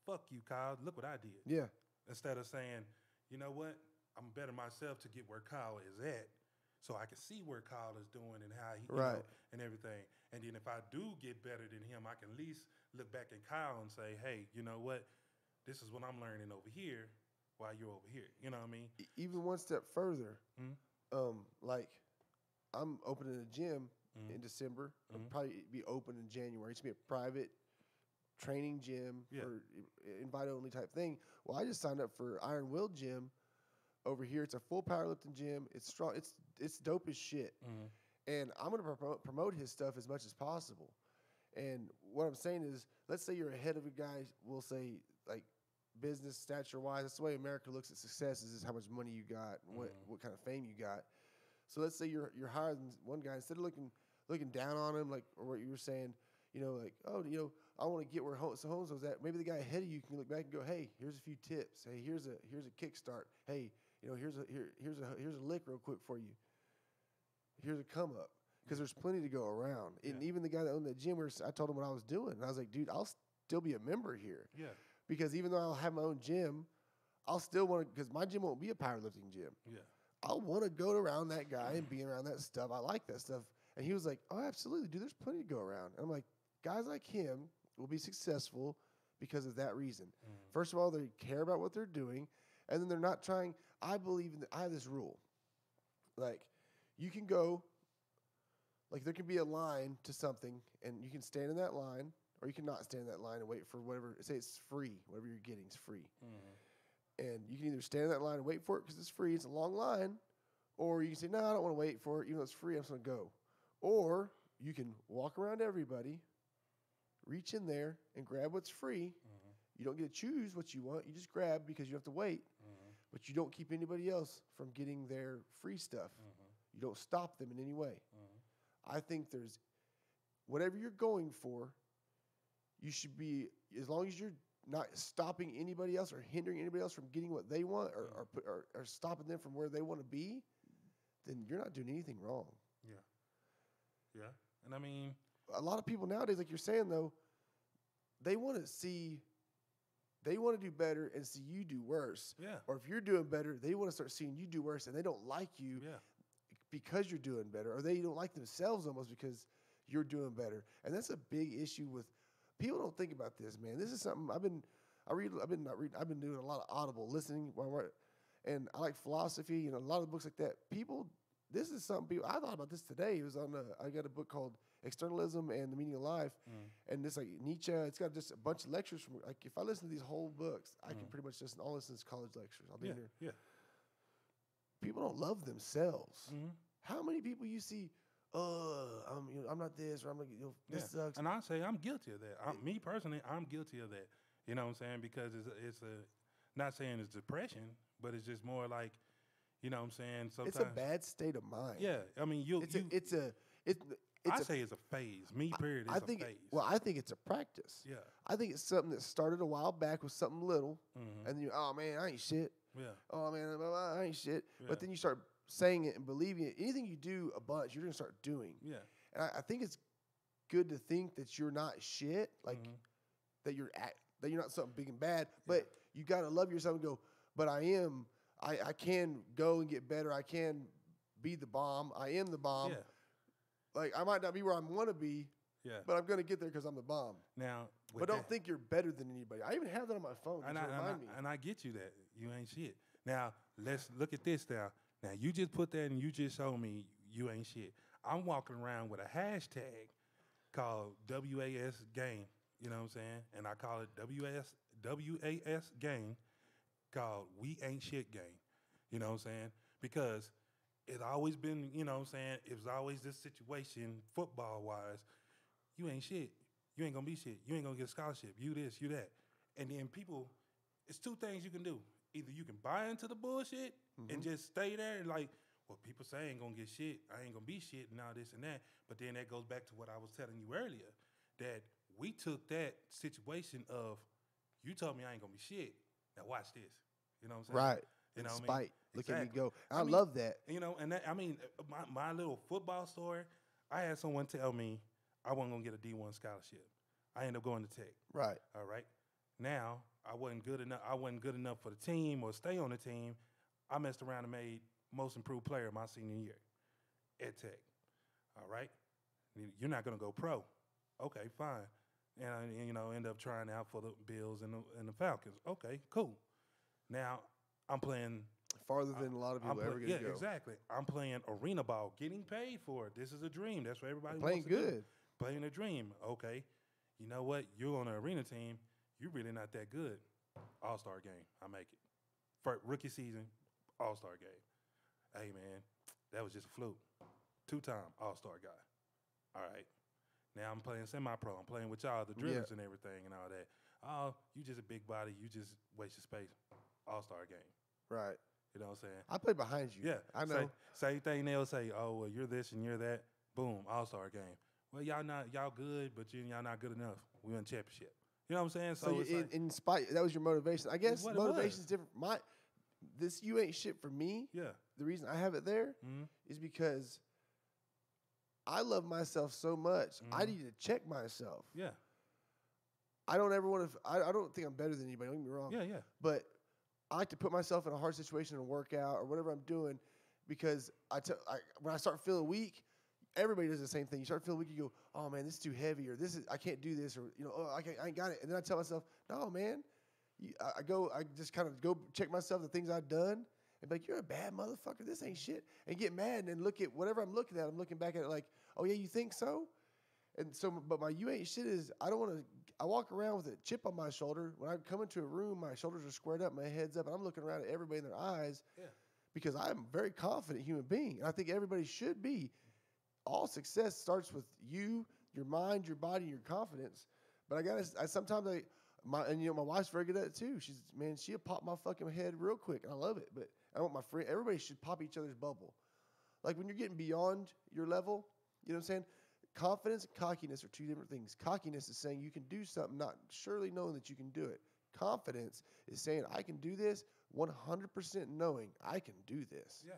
fuck you, Kyle, look what I did. Yeah. Instead of saying, you know what, I'm better myself to get where Kyle is at so I can see where Kyle is doing and how he, and everything. And then if I do get better than him, I can at least look back at Kyle and say, hey, you know what, this is what I'm learning over here while you're over here. You know what I mean? Even one step further, like I'm opening a gym in December. I'll probably be open in January. It's going to be a private training gym or invite-only type thing. Well, I just signed up for Iron Will Gym over here. It's a full powerlifting gym. It's strong. It's dope as shit. and I'm going to promote his stuff as much as possible. And what I'm saying is, let's say you're ahead of a guy, we'll say, like, business stature-wise. That's the way America looks at success is how much money you got and what kind of fame you got. So let's say you're higher than one guy. Instead of looking down on him, like, or what you were saying, like, oh, I want to get where so-and-so's at. Maybe the guy ahead of you can look back and go, hey, here's a few tips. Hey, here's a kickstart. Hey, here's a lick real quick for you. Here's a come up. Because there's plenty to go around. Yeah. And even the guy that owned that gym, I told him what I was doing. And I was like, dude, I'll still be a member here. Yeah. Because even though I'll have my own gym, I'll still want to, because my gym won't be a powerlifting gym. Yeah. I'll want to go around that guy and be around that stuff. I like that stuff. And he was like, oh, absolutely, dude, there's plenty to go around. And I'm like, guys like him will be successful because of that reason. First of all, they care about what they're doing. And then they're not trying. I have this rule. Like, you can go, like, there can be a line to something, and you can stand in that line, or you can not stand in that line and wait for whatever. Say it's free. Whatever you're getting is free. And you can either stand in that line and wait for it because it's free. It's a long line. Or you can say, no, I don't want to wait for it. Even though it's free, I'm just going to go. Or you can walk around everybody, reach in there, and grab what's free. You don't get to choose what you want. You just grab because you have to wait. But you don't keep anybody else from getting their free stuff. You don't stop them in any way. I think there's whatever you're going for, you should be, as long as you're not stopping anybody else or hindering anybody else from getting what they want or stopping them from where they want to be, then you're not doing anything wrong. Yeah. Yeah. And I mean, a lot of people nowadays, like you're saying, though, they want to do better and see you do worse. Yeah. Or if you're doing better, they want to start seeing you do worse, and they don't like you. Yeah. Because you're doing better, or they don't like themselves almost because you're doing better. And that's a big issue with people. Don't think about this, man. This is something I've been doing a lot of audible listening, and I like philosophy and a lot of books like that. This is something people. I thought about this today. It was on. I got a book called Externalism and the Meaning of Life, and it's like Nietzsche. It's got just a bunch of lectures from. Like, if I listen to these whole books, I can pretty much just all listen to college lectures. I'll be here. Yeah. People don't love themselves. How many people you see? I'm not this, or I'm like, this sucks. And I say I'm guilty of that. Me personally, I'm guilty of that. You know what I'm saying? Because it's not saying it's depression, but it's just more like, you know what I'm saying? Sometimes it's a bad state of mind. Yeah, I mean, I say it's a phase. Me, period. It's a phase. Well, I think it's a practice. Yeah. I think it's something that started a while back with something little, and then oh man, I ain't shit. Yeah. Oh man, I ain't shit. Yeah. But then you start saying it and believing it. Anything you do a bunch, you're gonna start doing. Yeah. And I think it's good to think that you're not shit, like that you're not something big and bad. But you gotta love yourself and go. But I am. I can go and get better. I can be the bomb. I am the bomb. Yeah. Like, I might not be where I want to be, but I'm going to get there because I'm the bomb. Now, but don't think you're better than anybody. I even have that on my phone to remind me. And I get you that. You ain't shit. Now, let's look at this now. Now, you just put that and you just showed me you ain't shit. I'm walking around with a hashtag called WAS Game. You know what I'm saying? And I call it WAS Game called We Ain't Shit Game. You know what I'm saying? Because it's always been, you know what I'm saying, it was always this situation, football-wise, you ain't shit. You ain't going to be shit. You ain't going to get a scholarship. You this, you that. And then people, it's two things you can do. Either you can buy into the bullshit and just stay there like, well, people say I ain't going to get shit. I ain't going to be shit and all this and that. But then that goes back to what I was telling you earlier, that we took that situation of, you told me I ain't going to be shit. Now watch this. You know what I'm saying? Right. You know what I mean? Look at me go. I mean, love that. You know, and that, I mean, my little football story, I had someone tell me I wasn't going to get a D1 scholarship. I ended up going to Tech. Right. All right. Now, I wasn't good enough for the team or stay on the team. I messed around and made most improved player my senior year at Tech. All right. You're not going to go pro. Okay, fine. And I, end up trying out for the Bills and the Falcons. Okay, cool. Now, I'm playing farther than a lot of people ever going to go. Yeah, exactly. I'm playing arena ball, getting paid for it. This is a dream. That's what everybody playing wants to good. do. Playing a dream. Okay. You know what? You're on an arena team. You're really not that good. All-star game. I make it. For rookie season, all-star game. Hey, man, that was just a fluke. 2-time All-Star guy. All right. Now I'm playing semi-pro. I'm playing with y'all, the drillers and everything and all that. Oh, you just a big body. You just waste your space. All-Star game. Right. You know what I'm saying? I play behind you. Yeah. I know. Same thing they'll say, oh, well, you're this and you're that. Boom, All-Star game. Well, y'all good, but y'all not good enough. We won championship. You know what I'm saying? So in spite, that was your motivation. I guess motivation is different. This you ain't shit for me. Yeah. The reason I have it there is because I love myself so much. I need to check myself. Yeah. I don't ever want to. I don't think I'm better than anybody. Don't get me wrong. Yeah, yeah. But I like to put myself in a hard situation in a workout or whatever I'm doing because when I start feeling weak, everybody does the same thing. You start feeling weak, you go, "Oh man, this is too heavy," or I can't do this," or "Oh, I ain't got it." And then I tell myself, "No, man." I just kind of go check myself, the things I've done, and be like, "You're a bad motherfucker. This ain't shit." And get mad and then look at whatever I'm looking at. I'm looking back at it like, "Oh yeah, you think so?" And so, but my you ain't shit is I don't want to. I walk around with a chip on my shoulder. When I come into a room, my shoulders are squared up, my head's up, and I'm looking around at everybody in their eyes because I'm a very confident human being. And I think everybody should be. All success starts with you, your mind, your body, your confidence. But my wife's very good at it too. She'll pop my fucking head real quick, and I love it. But I want everybody should pop each other's bubble. Like when you're getting beyond your level, you know what I'm saying? Confidence and cockiness are two different things. Cockiness is saying you can do something, not surely knowing that you can do it. Confidence is saying I can do this 100% knowing I can do this. Yeah.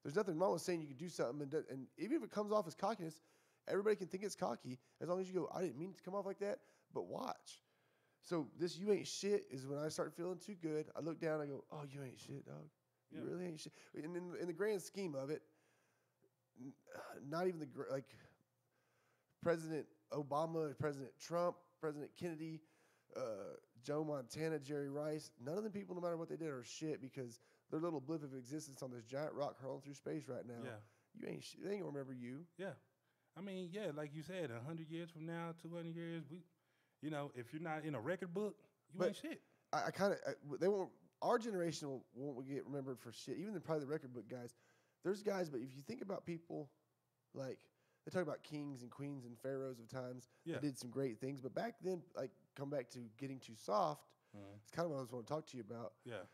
There's nothing wrong with saying you can do something, and even if it comes off as cockiness, everybody can think it's cocky as long as you go, I didn't mean it to come off like that, but watch. So this you ain't shit is when I start feeling too good. I look down, I go, oh, you ain't shit, dog. You really ain't shit. And in the grand scheme of it, not even President Obama, President Trump, President Kennedy, Joe Montana, Jerry Rice, none of them people, no matter what they did, are shit because they're a little blip of existence on this giant rock hurling through space right now. Yeah. You ain't shit. They ain't gonna remember you. Yeah. I mean, yeah, like you said, 100 years from now, 200 years, if you're not in a record book, you ain't shit. They won't. Our generation won't get remembered for shit. Even probably the record book guys. There's guys, but if you think about people, like they talk about kings and queens and pharaohs of times that did some great things, but back then, like come back to getting too soft. It's kind of what I was want to talk to you about. Yeah.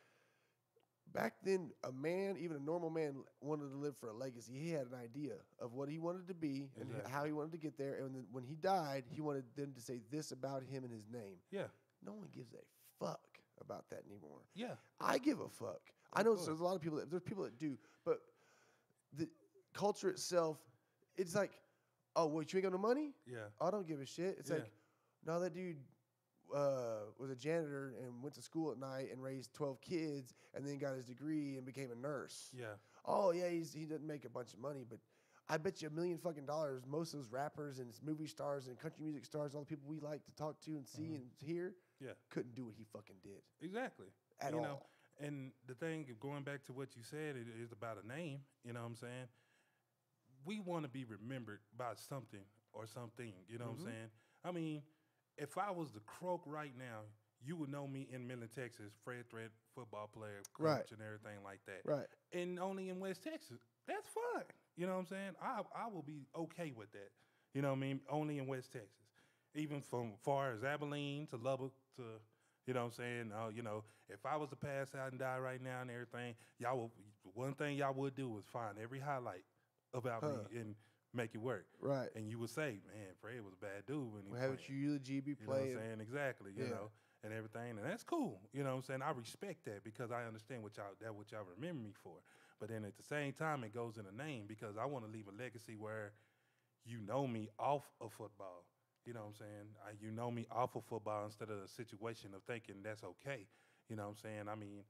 Back then, a man, even a normal man, wanted to live for a legacy. He had an idea of what he wanted to be and how he wanted to get there. And then when he died, he wanted them to say this about him and his name. Yeah. No one gives a fuck about that anymore. Yeah. I give a fuck. I know there's a lot of people there's people that do, but the culture itself, it's like, oh, what, you ain't got no money? Yeah. I don't give a shit. It's like, no, that dude was a janitor and went to school at night and raised 12 kids and then got his degree and became a nurse. Yeah. Oh, yeah, he doesn't make a bunch of money, but I bet you $1 million fucking most of those rappers and movie stars and country music stars, all the people we like to talk to and see and hear, couldn't do what he fucking did. Exactly. At all. And the thing, going back to what you said, it is about a name, you know what I'm saying? We want to be remembered by something or something, you know what I'm saying? I mean, if I was the croak right now, you would know me in Midland, Texas, Thrweatt football player, coach and everything like that. Right. And only in West Texas. That's fine. You know what I'm saying? I will be okay with that. You know what I mean? Only in West Texas. Even from far as Abilene to Lubbock to, you know what I'm saying? If I was to pass out and die right now and everything, one thing y'all would do is find every highlight about me and make it work. Right. And you would say, man, Fred was a bad dude when he was playing. Have your eulogy be played. You know what I'm saying? Exactly, you know, and everything. And that's cool. You know what I'm saying? I respect that because I understand what y'all remember me for. But then at the same time, it goes in a name because I want to leave a legacy where you know me off of football. You know what I'm saying? You know me off of football instead of a situation of thinking that's okay. You know what I'm saying? I mean,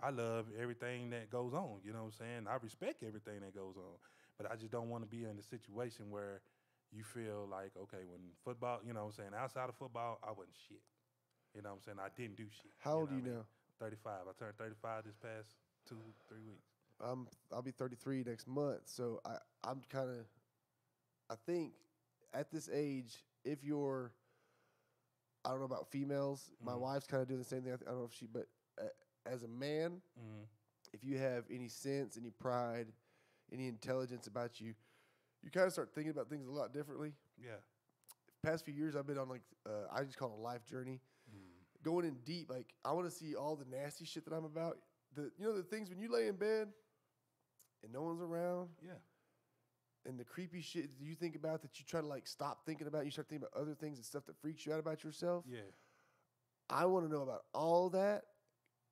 I love everything that goes on. You know what I'm saying? I respect everything that goes on. But I just don't want to be in a situation where you feel like, okay, when football, you know what I'm saying, outside of football, I wasn't shit. You know what I'm saying? I didn't do shit. How old are you now? 35. I turned 35 this past 2-3 weeks. I'll be 33 next month. So I think at this age, if you're, I don't know about females, my wife's kind of doing the same thing. I don't know if but as a man, if you have any sense, any pride, any intelligence about you, you kind of start thinking about things a lot differently. Yeah. Past few years, I've been on like I just call it a life journey, going in deep. Like I want to see all the nasty shit that I'm about. The things when you lay in bed and no one's around. Yeah. And the creepy shit that you think about that you try to like stop thinking about. You start thinking about other things and stuff that freaks you out about yourself. Yeah. I want to know about all that.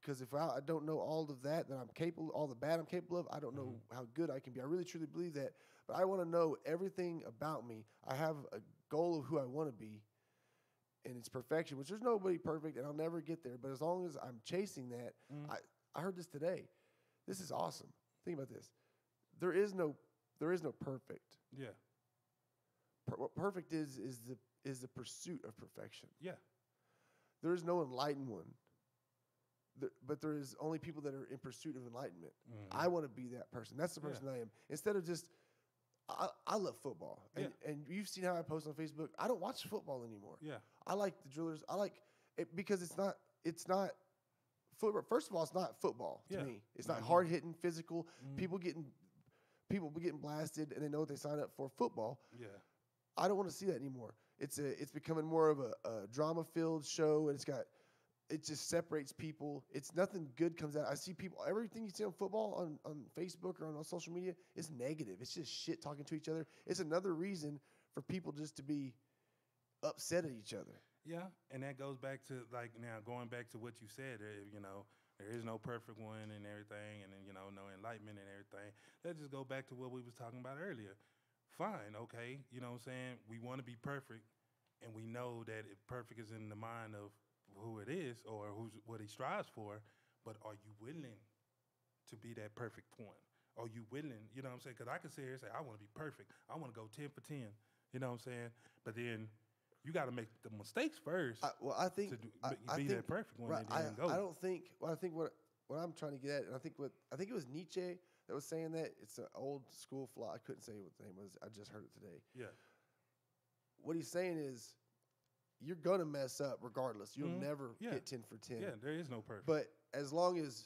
Because if I don't know all of that I'm capable, all the bad I'm capable of, I don't know how good I can be. I really truly believe that. But I want to know everything about me. I have a goal of who I want to be, and it's perfection, which there's nobody perfect, and I'll never get there. But as long as I'm chasing that, I heard this today. This is awesome. Think about this. There is no perfect. Yeah. What perfect is the pursuit of perfection. Yeah. There is no enlightened one. But there is only people that are in pursuit of enlightenment. I want to be that person. That's the person I am. Instead of just, I love football. And you've seen how I post on Facebook. I don't watch football anymore. Yeah. I like the drillers. I like it because it's not football. First of all, it's not football to me. It's not hard hitting, physical. People getting blasted and they know what they signed up for. Football. Yeah. I don't want to see that anymore. It's becoming more of a drama filled show, and it just separates people. It's nothing good comes out. I see people, everything you see on football on Facebook or on social media is negative. It's just shit talking to each other. It's another reason for people just to be upset at each other. Yeah, and that goes back to, like, now going back to what you said, there is no perfect one and everything, and then, no enlightenment and everything. Let's just go back to what we was talking about earlier. Fine, okay, you know what I'm saying? We want to be perfect, and we know that if perfect is in the mind of who it is or what he strives for, but are you willing to be that perfect one? Are you willing, you know what I'm saying? Because I can sit here and say, I want to be perfect. I want to go 10 for 10, you know what I'm saying? But then you got to make the mistakes first. I think to be that perfect one. Right, I think what I'm trying to get at, and I think it was Nietzsche that was saying that. It's an old school flaw. I couldn't say what the name was. I just heard it today. Yeah. What he's saying is, you're going to mess up regardless. You'll never get 10 for 10. Yeah, there is no perfect. But as long as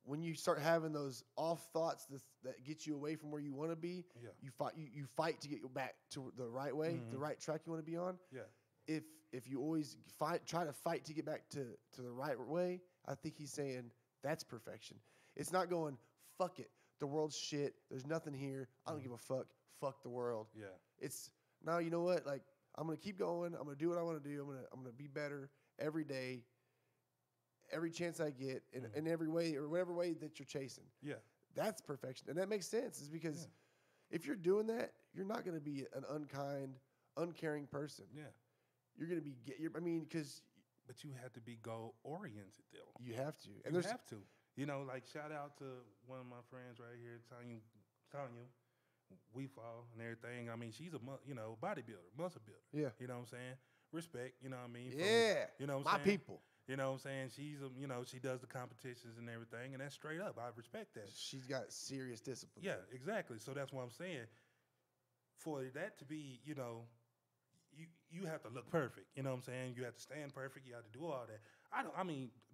when you start having those off thoughts that get you away from where you want to be, you fight to get you back to the right way, the right track you want to be on. Yeah. If you always try to fight to get back to the right way, I think he's saying that's perfection. It's not going, fuck it, the world's shit, there's nothing here, I don't give a fuck the world. Yeah. It's, now you know what, like, I'm going to keep going. I'm going to do what I want to do. I'm going to be better every day, every chance I get, in every way or whatever way that you're chasing. Yeah. That's perfection. And that makes sense. Is because if you're doing that, you're not going to be an unkind, uncaring person. Yeah. You're going to be because but you have to be goal-oriented, though. You have to. And you have to. Like, shout out to one of my friends right here, Tanya. We fall and everything. I mean, she's a bodybuilder, muscle builder. Yeah. You know what I'm saying? Respect, you know what I mean? You know what I'm saying? My people. You know what I'm saying? She's she does the competitions and everything, and that's straight up. I respect that. She's got serious discipline. Yeah, exactly. So that's what I'm saying. For that to be, you have to look perfect. You know what I'm saying? You have to stand perfect. You have to do all that.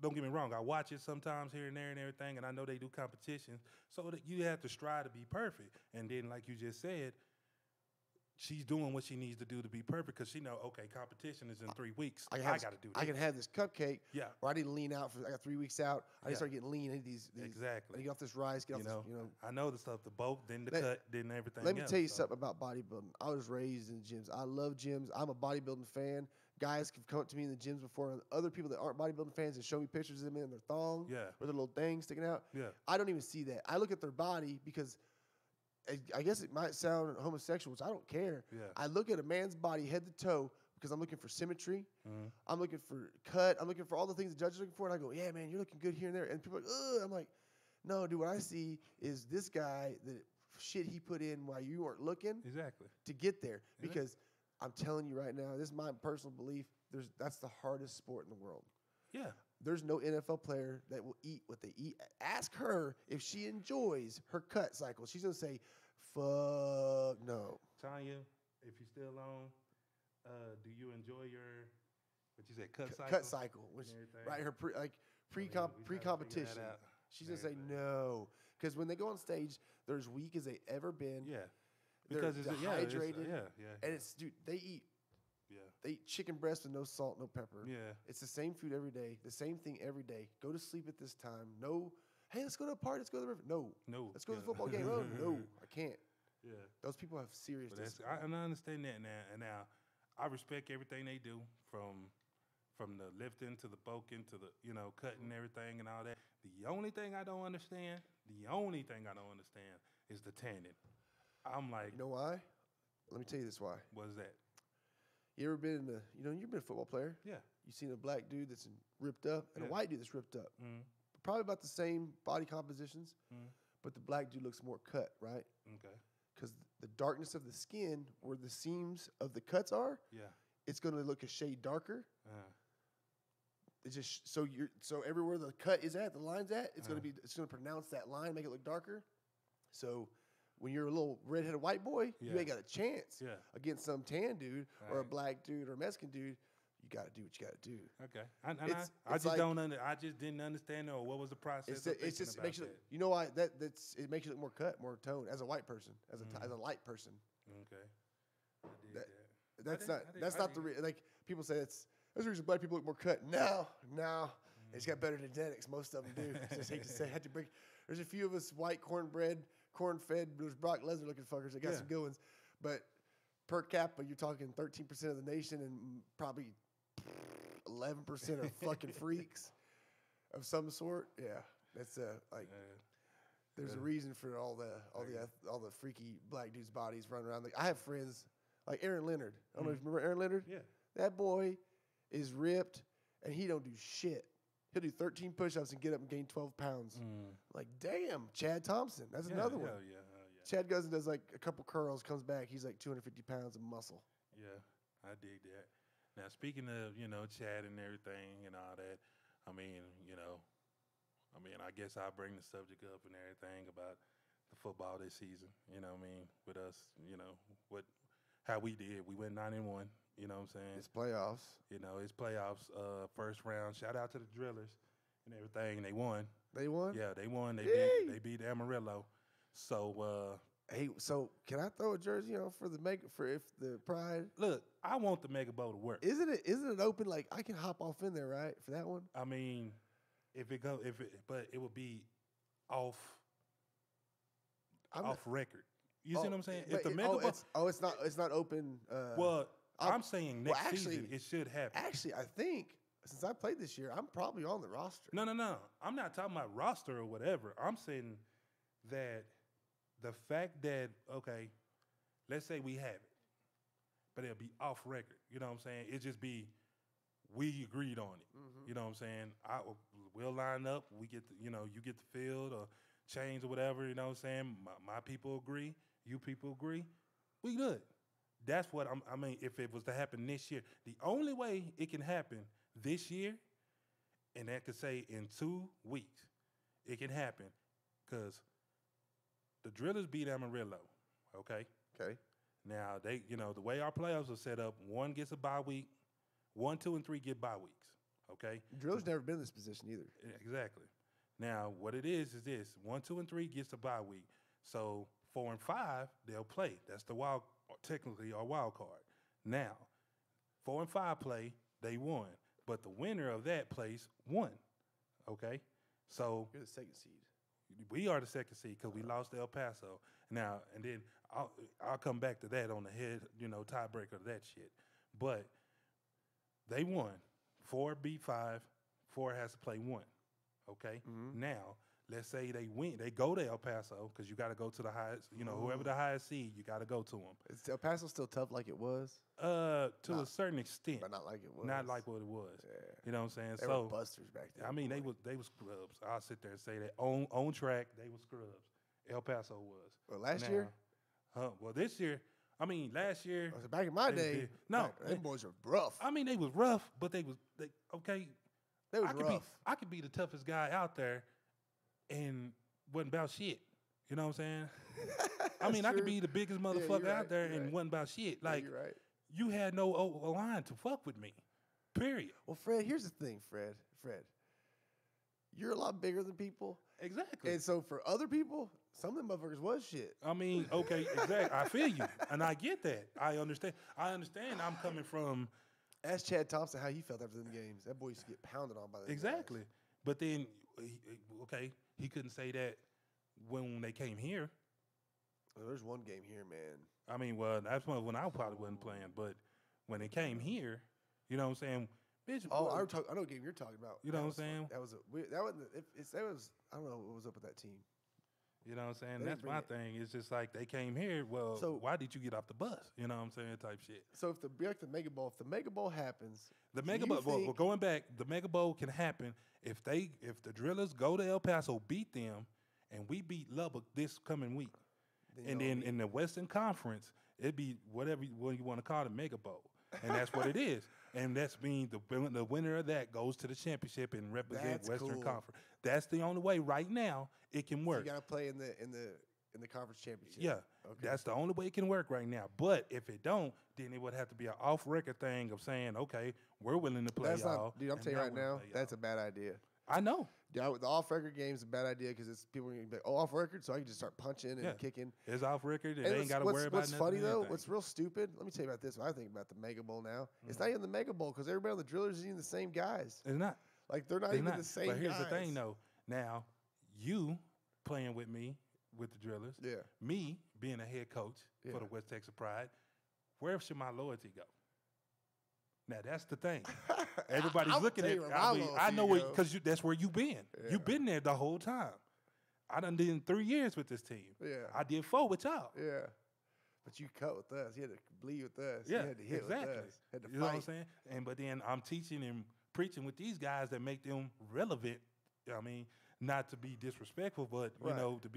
Don't get me wrong. I watch it sometimes here and there and everything, and I know they do competitions, so that you have to strive to be perfect. And then, like you just said, she's doing what she needs to do to be perfect because she know, okay, competition is in 3 weeks. I got to do that. I can have this cupcake. Yeah. Or I need to lean out I got 3 weeks out. I need to start getting lean. I need these. Exactly. I need to get off this rice. Get off this, I know the stuff, the bulk, then the cut, then everything. Let me tell you something about bodybuilding. I was raised in gyms. I love gyms. I'm a bodybuilding fan. Guys have come up to me in the gyms before, and other people that aren't bodybuilding fans and show me pictures of them in their thong or their little thing sticking out. Yeah. I don't even see that. I look at their body because I guess it might sound homosexual, which I don't care. Yeah. I look at a man's body head to toe because I'm looking for symmetry. Mm-hmm. I'm looking for cut. I'm looking for all the things the judges are looking for. And I go, yeah, man, you're looking good here and there. And people are like, ugh. I'm like, no, dude, what I see is this guy, the shit he put in while you weren't looking to get there. Because I'm telling you right now, this is my personal belief, that's the hardest sport in the world. Yeah. There's no NFL player that will eat what they eat. Ask her if she enjoys her cut cycle. She's going to say, fuck no. Tanya, if you're still on, do you enjoy your, what you said, cut cycle? Cut cycle. Which, right, her pre-competition. She's going to say no. Because when they go on stage, they're as weak as they ever been. Yeah. Because they're it's dehydrated. yeah. And it's, dude, they eat chicken breast with no salt, no pepper. Yeah. It's the same food every day, the same thing every day. Go to sleep at this time. No, hey, let's go to a party. Let's go to the river. No. Let's go to the football game. Oh, no, I can't. Yeah. Those people have serious discipline. And I understand that now. And now, I respect everything they do from the lifting to the bulking to the, cutting everything and all that. The only thing I don't understand is the tanning. I'm like, you know why? Let me tell you this why. What is that? You ever been you've been a football player. Yeah. You've seen a black dude that's ripped up and a white dude that's ripped up. Mm-hmm. Probably about the same body compositions, but the black dude looks more cut, right? Okay. Because the darkness of the skin, where the seams of the cuts are, it's going to look a shade darker. It's just so everywhere the cut is at, the line's at, it's going to pronounce that line, make it look darker. So when you're a little redheaded white boy, you ain't got a chance against some tan dude or a black dude or a Mexican dude. You got to do what you got to do. Okay, I just didn't understand or what was the process. It just makes you. You know why? It makes you look more cut, more toned as a white person, as a light person. Okay, that's not the reason. Like people say that's the reason black people look more cut. No, they just got better genetics. Most of them do. I just hate to say, there's a few of us white corn-fed, there's Brock Lesnar looking fuckers that got some good ones, but per capita, you're talking 13% of the nation and probably 11% are fucking freaks of some sort. Yeah, that's there's a reason for all the freaky black dudes' bodies running around. Like, I have friends like Aaron Leonard. I don't know if you remember Aaron Leonard. Yeah, that boy is ripped and he don't do shit. He'll do 13 push-ups and get up and gain 12 pounds. Like, damn, Chad Thompson. That's another one. Yeah. Chad goes and does like a couple curls, comes back. He's like 250 pounds of muscle. Yeah, I dig that. Now, speaking of, Chad and everything and all that, I guess I'll bring the subject up and everything about the football this season, with us, how we did. We went 9-1, you know what I'm saying? It's playoffs. It's playoffs, first round. Shout out to the Drillers and everything. They won. They won? Yeah, they won. They beat Amarillo. So, hey, so can I throw a jersey on for the Pride? Look, I want the Mega Bowl to work. Isn't it open? Like, I can hop off in there, right, for that one? I mean, but it would be off record. You see what I'm saying? If the Mega Bowl, it's not open. I'm saying next season it should happen. Actually, I think since I played this year, I'm probably on the roster. No. I'm not talking about roster or whatever. I'm saying that the fact that, okay, let's say we have it, but it'll be off record. You know what I'm saying? It just be, we agreed on it. You know what I'm saying? We'll line up. We get, you get the field or change or whatever. You know what I'm saying? My people agree. You people agree. We good. That's what if it was to happen this year, the only way it can happen this year, and that could say in 2 weeks, it can happen because the Drillers beat Amarillo, okay? Okay. Now, they, the way our playoffs are set up, 1 gets a bye week, 1, 2, and 3 get bye weeks, okay? Drillers never been in this position either. Exactly. Now, what it is this. 1, 2, and 3 gets a bye week. So 4 and 5, they'll play. That's technically our wild card. Now, 4 and 5 play, they won. But the winner of that place won, okay? So you're the second seed. We are the second seed because we lost to El Paso. Now, and then I'll come back to that on the head, tiebreaker of that shit. But they won. 4 beat 5. 4 has to play 1. Okay? Now, let's say they win. They go to El Paso because you got to go to the highest, whoever the highest seed, you got to go to them. Is El Paso still tough like it was? To a certain extent. But not like it was. Not like what it was. Yeah. You know what I'm saying? They were busters back then. I mean, they was scrubs. I'll sit there and say that. On track, they were scrubs. El Paso was. Well, last year? Well, this year, last year. Back in my day, them boys were rough. They was rough, but they okay. They was rough. I could be the toughest guy out there and wasn't about shit. You know what I'm saying? I could be the biggest motherfucker out there and wasn't about shit. Like, you're right. You had no line to fuck with me, period. Well, Fred, here's the thing, Fred. You're a lot bigger than people, Exactly. And so for other people, some of them motherfuckers was shit. I mean, okay, exactly. I feel you, and I get that. I understand. I'm coming from Ask Chad Thompson how he felt after them games. That boy used to get pounded on by them exactly. guys. But then, he couldn't say that when they came here. Well, there's one game here, man. I mean, well, that's when I probably wasn't playing. But when they came here, you know what I'm saying? Bitch, Oh, I know what game you're talking about. You know what I'm saying? That was I don't know what was up with that team. You know what I'm saying? They That's bring my it. thing. It's just like they came here. Well, So- why did you get off the bus? You know what I'm saying? Type shit. So if the Mega Bowl happens, The do Mega you Bowl. Well, think- going back, the Mega Bowl can happen if the Drillers go to El Paso, beat them, and we beat Lubbock this coming week. And then in the Western Conference, it'd be what you want to call it, Mega Bowl, and that's what it is. And that's mean the winner of that goes to the championship and represent That's Western cool. Conference. That's the only way right now it can So work. you got to play in the conference championship. Yeah, Okay. that's the only way it can work right now. But if it don't, then it would have to be an off-record thing of saying, okay, we're willing to play That's y'all. not, dude. I'm and telling you y'all right willing to now, play that's a y'all. bad idea. I know. Yeah, the off-record game is a bad idea because it's people are gonna be like, off record, so I can just start punching and Yeah. kicking. It's off-record. And They ain't got to worry about what's nothing. funny though, anything. what's real stupid. Let me tell you about this. When I think about the Mega Bowl now, it's Mm-hmm. not even the Mega Bowl because everybody on the Drillers is even the same guys. It's not. Like they're not It's even not. the same. But here's guys. the thing, though. Now, you playing with me with the Drillers, Yeah. me being a head coach Yeah. for the West Texas Pride, where should my loyalty go? Now that's the thing. Everybody's I'll looking tell at. you where I my mean, loyalty I know it go. because that's where you been. Yeah. You've been there the whole time. I done did 3 years with this team. Yeah. I did 4 with y'all. Yeah. But you cut with us. You had to bleed with us. Yeah, You had to hit exactly. with us. Had to You know what I'm fight. saying? But then I'm teaching and preaching with these guys that make them relevant. I mean, not to be disrespectful, but you Right. know, to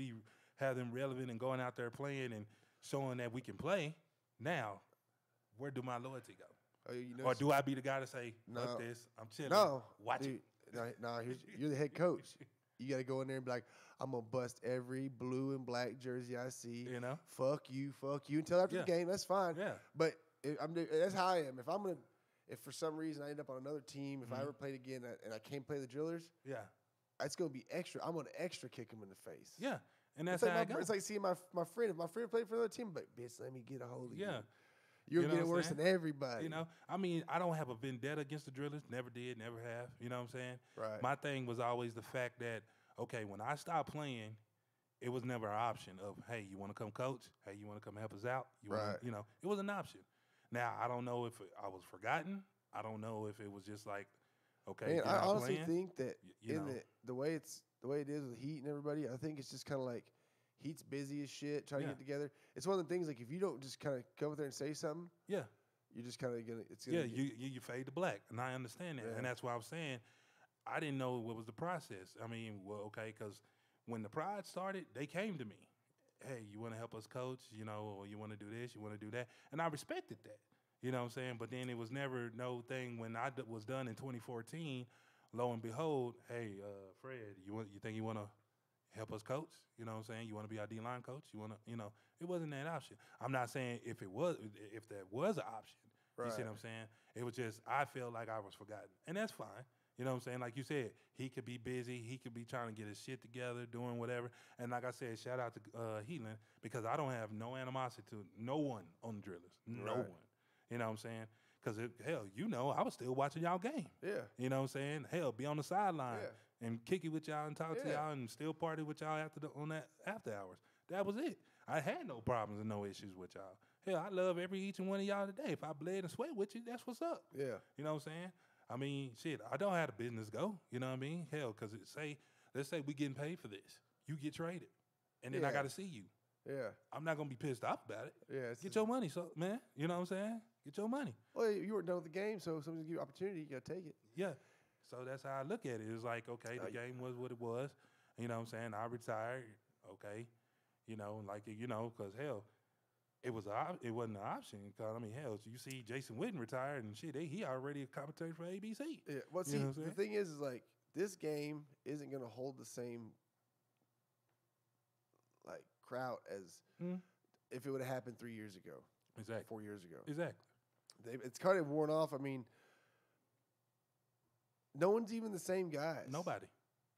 have them relevant and going out there playing and showing that we can play. Now, where do my loyalty go? Oh, you know, Or do I be the guy to say, No. "Fuck this, I'm chilling, no, watch dude, it." No, you're the head coach. You got to go in there and be like, I'm gonna bust every blue and black jersey I see. You know? Fuck you, until after Yeah. the game. That's fine. Yeah. But that's how I am. If for some reason I end up on another team, if I ever played again and I can't play the Drillers, Yeah, it's gonna be extra. I'm gonna extra kick him in the face. yeah, and It's that's like, how I go. it's like seeing my friend. If my friend played for another team, but bitch, let me get a hold of you. Yeah. You're You know getting what I'm worse saying? than everybody. You know, I mean, I don't have a vendetta against the Drillers. Never did, never have. You know what I'm saying? Right. My thing was always the fact that, okay, when I stopped playing, it was never an option of, hey, you want to come coach? Hey, you want to come help us out? Right. You know, it was an option. Now, I don't know if I was forgotten. I don't know if it was just like, okay, Man, you're I not honestly playing. think that you in know. the way it is with Heat and everybody, I think it's just kind of like Heat's busy as shit trying to Yeah. get together. It's one of the things like if you don't just kind of come up there and say something, Yeah. you're just kind of gonna. It's gonna. Yeah, get- you fade to black, and I understand that, Yeah. and that's why I was saying I didn't know what was the process. I mean, well, okay, because when the Pride started, they came to me. Hey, you want to help us coach? You know, or you want to do this, you want to do that, and I respected that. You know what I'm saying? But then it was never no thing when I was done in 2014. Lo and behold, hey, Fred, you think you want to help us coach? You know what I'm saying? You want to be our D-line coach? You want to, it wasn't that option. I'm not saying if that was an option. You see Right. what I'm saying? It was just I felt like I was forgotten, and that's fine. You know what I'm saying? Like you said, he could be busy. He could be trying to get his shit together, doing whatever. And like I said, shout out to Heatland because I don't have no animosity to no one on the Drillers. No Right. one. You know what I'm saying? Because, hell, I was still watching y'all game. Yeah. You know what I'm saying? Hell, be on the sideline Yeah. and kick it with y'all and talk to Yeah. y'all and still party with y'all on that after hours. That was it. I had no problems and no issues with y'all. Hell, I love each and one of y'all today. If I bled and sweat with you, that's what's up. Yeah. You know what I'm saying? I mean, shit, I don't have the business go. You know what I mean? Hell, because let's say we getting paid for this. You get traded. And then I Yeah. got to see you. Yeah. I'm not going to be pissed off about it. Yeah. It's Get just- your money, so man. You know what I'm saying? Get your money. Well, you weren't done with the game, so if somebody's give you opportunity, you gotta take it. Yeah. So that's how I look at it. It's like, okay, the game was what it was. You know what I'm saying? I retired. Okay. Because hell, it wasn't an option. 'Cause, I mean, hell, you see Jason Witten retired and shit. He already a commentator for ABC. Yeah. Well, You see, know what I'm the thing is like this game isn't gonna hold the same like crowd as if it would have happened 3 years ago, Exactly. 4 years ago. Exactly. It's kind of worn off. I mean, no one's even the same guys. Nobody.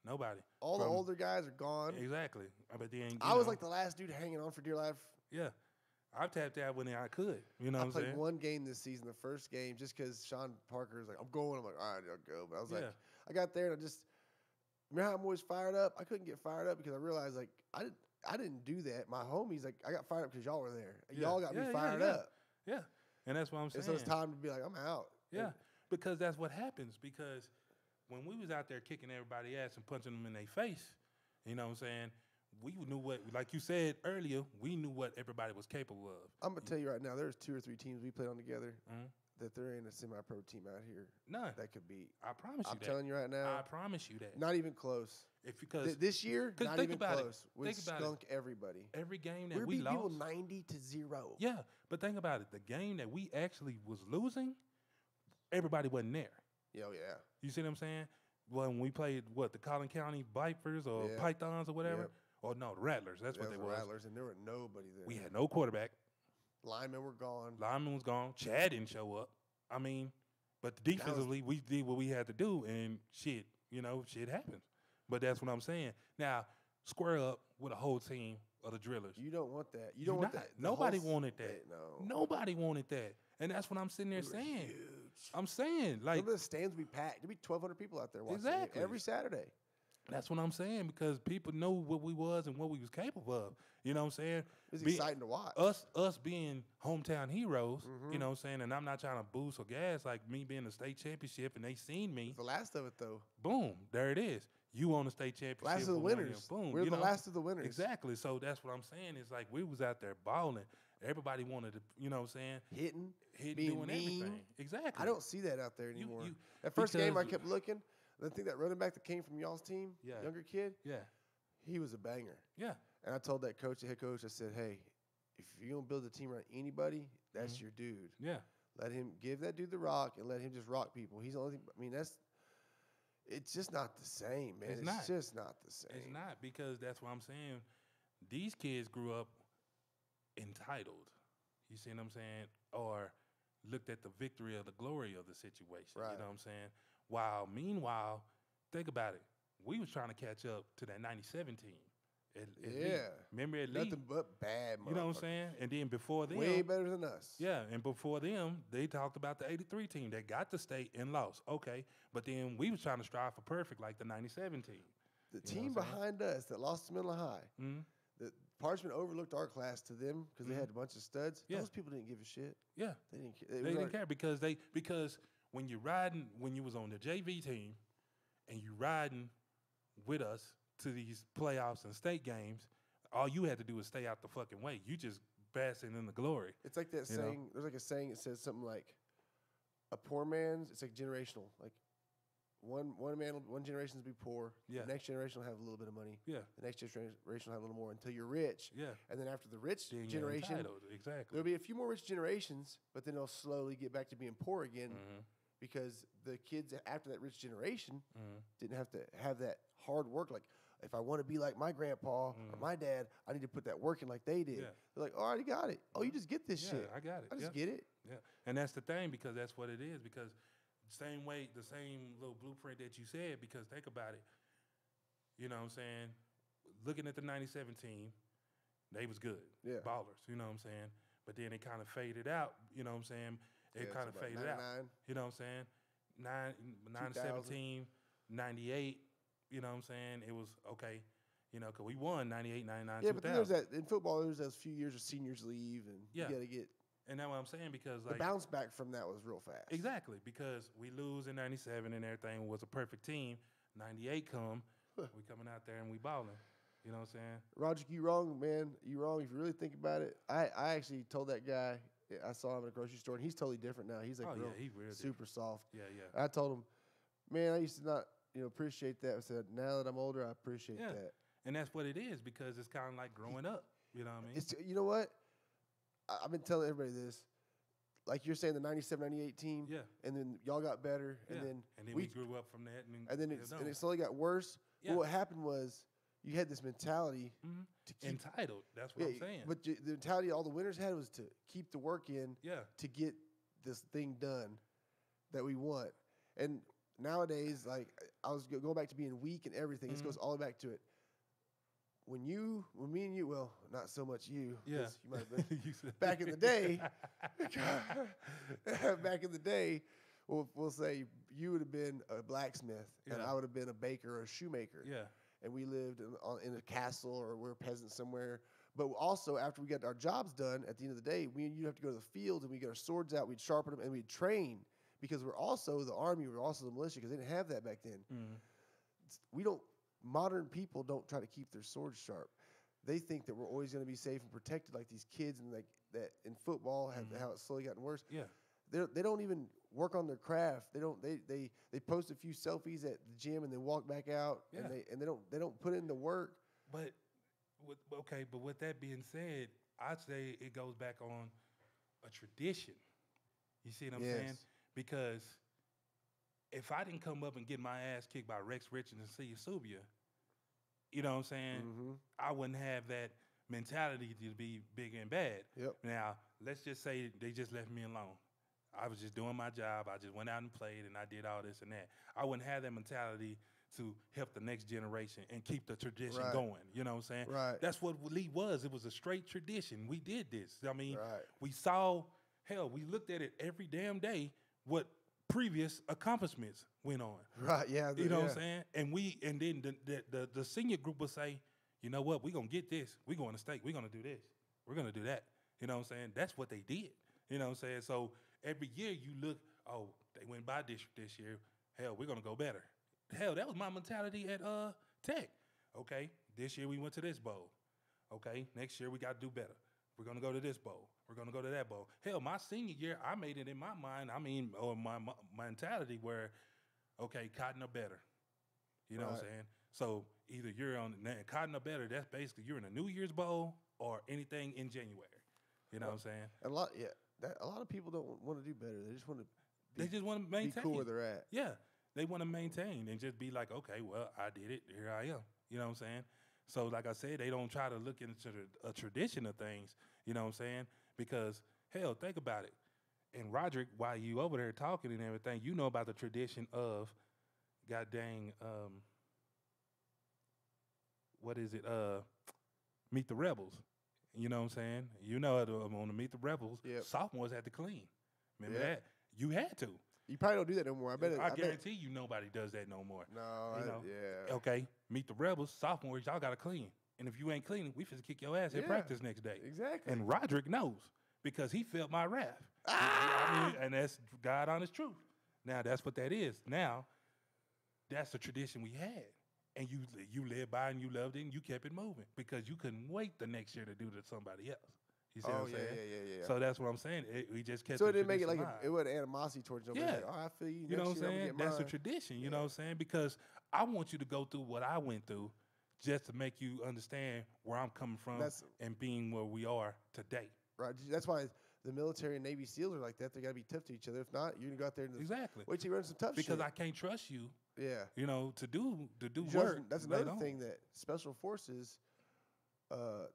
Nobody. All the older guys are gone. Exactly. But then I was like the last dude hanging on for dear life. Yeah. I tapped out when I could. You know what I'm saying? I played one game this season, the first game, just because Sean Parker was like, I'm going. I'm like, all right, I'll go. But I was like, I got there and remember how I'm always fired up? I couldn't get fired up because I realized, like, I didn't do that. My homies, like, I got fired up because y'all were there. Y'all got me fired up. Yeah. And that's what I'm saying. And so it's time to be like, I'm out. Yeah. Because that's what happens. Because when we was out there kicking everybody ass and punching them in their face, you know what I'm saying, we knew what, like you said earlier, we knew what everybody was capable of. I'm going to tell you right now, there's 2 or 3 teams we played on together that there ain't a semi-pro team out here. None. That could beat. I promise you I'm that. telling you right now. I promise you that. Not even close. Because this year, not even close. We skunk everybody. Every game that we lost. People 90-0. Yeah, but think about it. The game that we actually was losing, everybody wasn't there. Oh, yeah. You see what I'm saying? When we played, the Collin County Vipers or Pythons or whatever? Or no, the Rattlers. That's what they was. Rattlers, and there were nobody there. We had no quarterback. Linemen were gone. Lineman was gone. Chad didn't show up. I mean, but defensively, we did what we had to do, and shit, shit happens. But that's what I'm saying. Now, square up with a whole team of the drillers. You don't want that. You don't want that. Nobody wanted that. No. Nobody wanted that. And that's what I'm sitting there saying. Huge. I'm saying, like, remember the stands we packed? There'd be 1,200 people out there watching exactly every Saturday. That's what I'm saying, because people know what we was and what we was capable of. You know what I'm saying? It was exciting to watch. Us being hometown heroes, you know what I'm saying? And I'm not trying to boost or gas, like me being a state championship and they seen me. It's the last of it, though. Boom, there it is. You won the state championship. Last of the winners. Boom. We're the last of the winners. Exactly. So that's what I'm saying. It's like we was out there balling. Everybody wanted to, you know what I'm saying? Hitting, doing everything. Exactly. I don't see that out there anymore. That first game I kept looking. I think that running back that came from y'all's team, younger kid, he was a banger. Yeah. And I told that coach, the head coach, I said, hey, if you're going to build a team around anybody, that's your dude. Yeah. Let him give that dude the rock and let him just rock people. He's the only thing, it's just not the same, man. It's just not the same. It's not, because that's what I'm saying. These kids grew up entitled. You see what I'm saying? Or looked at the victory or the glory of the situation. Right. You know what I'm saying? While meanwhile, think about it. We was trying to catch up to that 97 team. At least. Remember, at least. Nothing but bad, you know what I'm saying? And then before them. Way better than us. Yeah, and before them, they talked about the 83 team that got the state and lost. Okay, but then we was trying to strive for perfect like the 97 team. The team behind us that lost to Middle High, the Parchment overlooked our class to them because they had a bunch of studs. Those people didn't give a shit. Yeah. They didn't care. They didn't care because when you was on the JV team and you riding with us to these playoffs and state games, all you had to do was stay out the fucking way. You just basking in the glory. It's like that saying. There's like a saying that says something like, a poor man's, it's like generational. Like one generation will be poor. Yeah. The next generation will have a little bit of money. Yeah. The next generation will have a little more until you're rich. Yeah. And then after the rich then generation, exactly. there'll be a few more rich generations, but then they'll slowly get back to being poor again because the kids after that rich generation didn't have to have that hard work. Like, if I want to be like my grandpa or my dad, I need to put that work in like they did. Yeah. They're like, oh, I already got it. Oh, you just get this shit. I got it. I just get it. Yeah. And that's the thing, because that's what it is. Because the same little blueprint that you said, because think about it. You know what I'm saying? Looking at the 97 team, they was good. Yeah. Ballers, you know what I'm saying? But then it kind of faded out, you know what I'm saying? It kind of faded out. You know what I'm saying? 17, 98, you know what I'm saying? It was okay, because we won 98, 99, 2000. But then there's that, in football, there's those few years of seniors leave, and you got to get. And that's what I'm saying, because the bounce back from that was real fast. Exactly, because we lose in 97 and everything was a perfect team. 98 we coming out there and we balling. You know what I'm saying? Roger, you wrong, man. You wrong if you really think about it. I actually told that guy, I saw him at a grocery store, and he's totally different now. He's like super soft. Yeah. I told him, man, I used to not appreciate that. I said, now that I'm older, I appreciate that. And that's what it is, because it's kind of like growing up. You know what I mean? You know what? I've been telling everybody this. Like you're saying, the 97, 98 team. Yeah. And then y'all got better. Yeah. And then we grew up from that. And then it slowly got worse. Yeah. But what happened was you had this mentality to keep entitled. That's what I'm saying. But the mentality all the winners had was to keep the work in to get this thing done that we want. And nowadays, like I was going back to being weak and everything. This goes all the way back to it. When me and you, well, not so much you, Yeah. 'cause you might have been back in the day. Back in the day, we'll say you would have been a blacksmith and Yeah. I would have been a baker or a shoemaker. Yeah. And we lived in a castle or we're peasants somewhere. But also, after we got our jobs done, at the end of the day, you have to go to the fields and we get our swords out, we'd sharpen them, and we'd train because we're also the army, we're also the militia because they didn't have that back then. Mm-hmm. Modern people don't try to keep their swords sharp. They think that we're always going to be safe and protected, like these kids, and like that in football, how it's slowly gotten worse. Yeah. They don't even work on their craft. They post a few selfies at the gym and they walk back out. Yeah. And they don't put in the work. But with that being said, I'd say it goes back on a tradition. You see what I'm saying? Because if I didn't come up and get my ass kicked by Rex Richards and Steve Subia, you know what I'm saying? Mm-hmm. I wouldn't have that mentality to be big and bad. Yep. Now, let's just say they just left me alone. I was just doing my job. I just went out and played, and I did all this and that. I wouldn't have that mentality to help the next generation and keep the tradition going. You know what I'm saying? Right. That's what Lee was. It was a straight tradition. We did this. I mean, Right. we saw, hell, we looked at it every damn day, what previous accomplishments went on. Right, yeah. You know what I'm saying? And then the senior group would say, you know what, we're going to get this. We're going to state. We're going to do this. We're going to do that. You know what I'm saying? That's what they did. You know what I'm saying? So every year you look, oh, they went by district this year. Hell, we're going to go better. Hell, that was my mentality at Tech. Okay, this year we went to this bowl. Okay, next year we got to do better. We're going to go to this bowl. We're going to go to that bowl. Hell, my senior year, I made it in my mind, or my mentality where, okay, cotton or better. You know what I'm saying? So either you're on cotton or better, that's basically you're in a New Year's bowl or anything in January. You know what I'm saying? A lot of people don't want to do better. They just want to maintain. Be cool where they're at. Yeah. They want to maintain and just be like, okay, well, I did it. Here I am. You know what I'm saying? So, like I said, they don't try to look into a tradition of things. You know what I'm saying? Because, hell, think about it. And Roderick, while you over there talking and everything, you know about the tradition of, god dang, what is it? Meet the Rebels. You know what I'm saying? You know, on the Meet the Rebels, sophomores had to clean. Remember that? You had to. You probably don't do that no more. I guarantee you nobody does that no more. No, yeah. Okay, Meet the Rebels, sophomores, y'all got to clean. And if you ain't cleaning, we finna kick your ass at practice next day. Exactly. And Roderick knows because he felt my wrath. And that's God honest truth. Now, that's what that is. Now, that's the tradition we had. And you lived by and you loved it and you kept it moving because you couldn't wait the next year to do it to somebody else. You see what I'm saying? Yeah. So that's what I'm saying. We just kept so it. it didn't make it like it was animosity towards nobody. Yeah. Like, I feel you. You know what I'm year, saying? That's a tradition. You know what I'm saying? Because I want you to go through what I went through just to make you understand where I'm coming from and being where we are today. Right. That's why the military and Navy SEALs are like that. They got to be tough to each other. If not, you're going to go out there and wait till you run some tough shit. Because I can't trust you. Yeah. You know, to do work. That's another thing that Special Forces,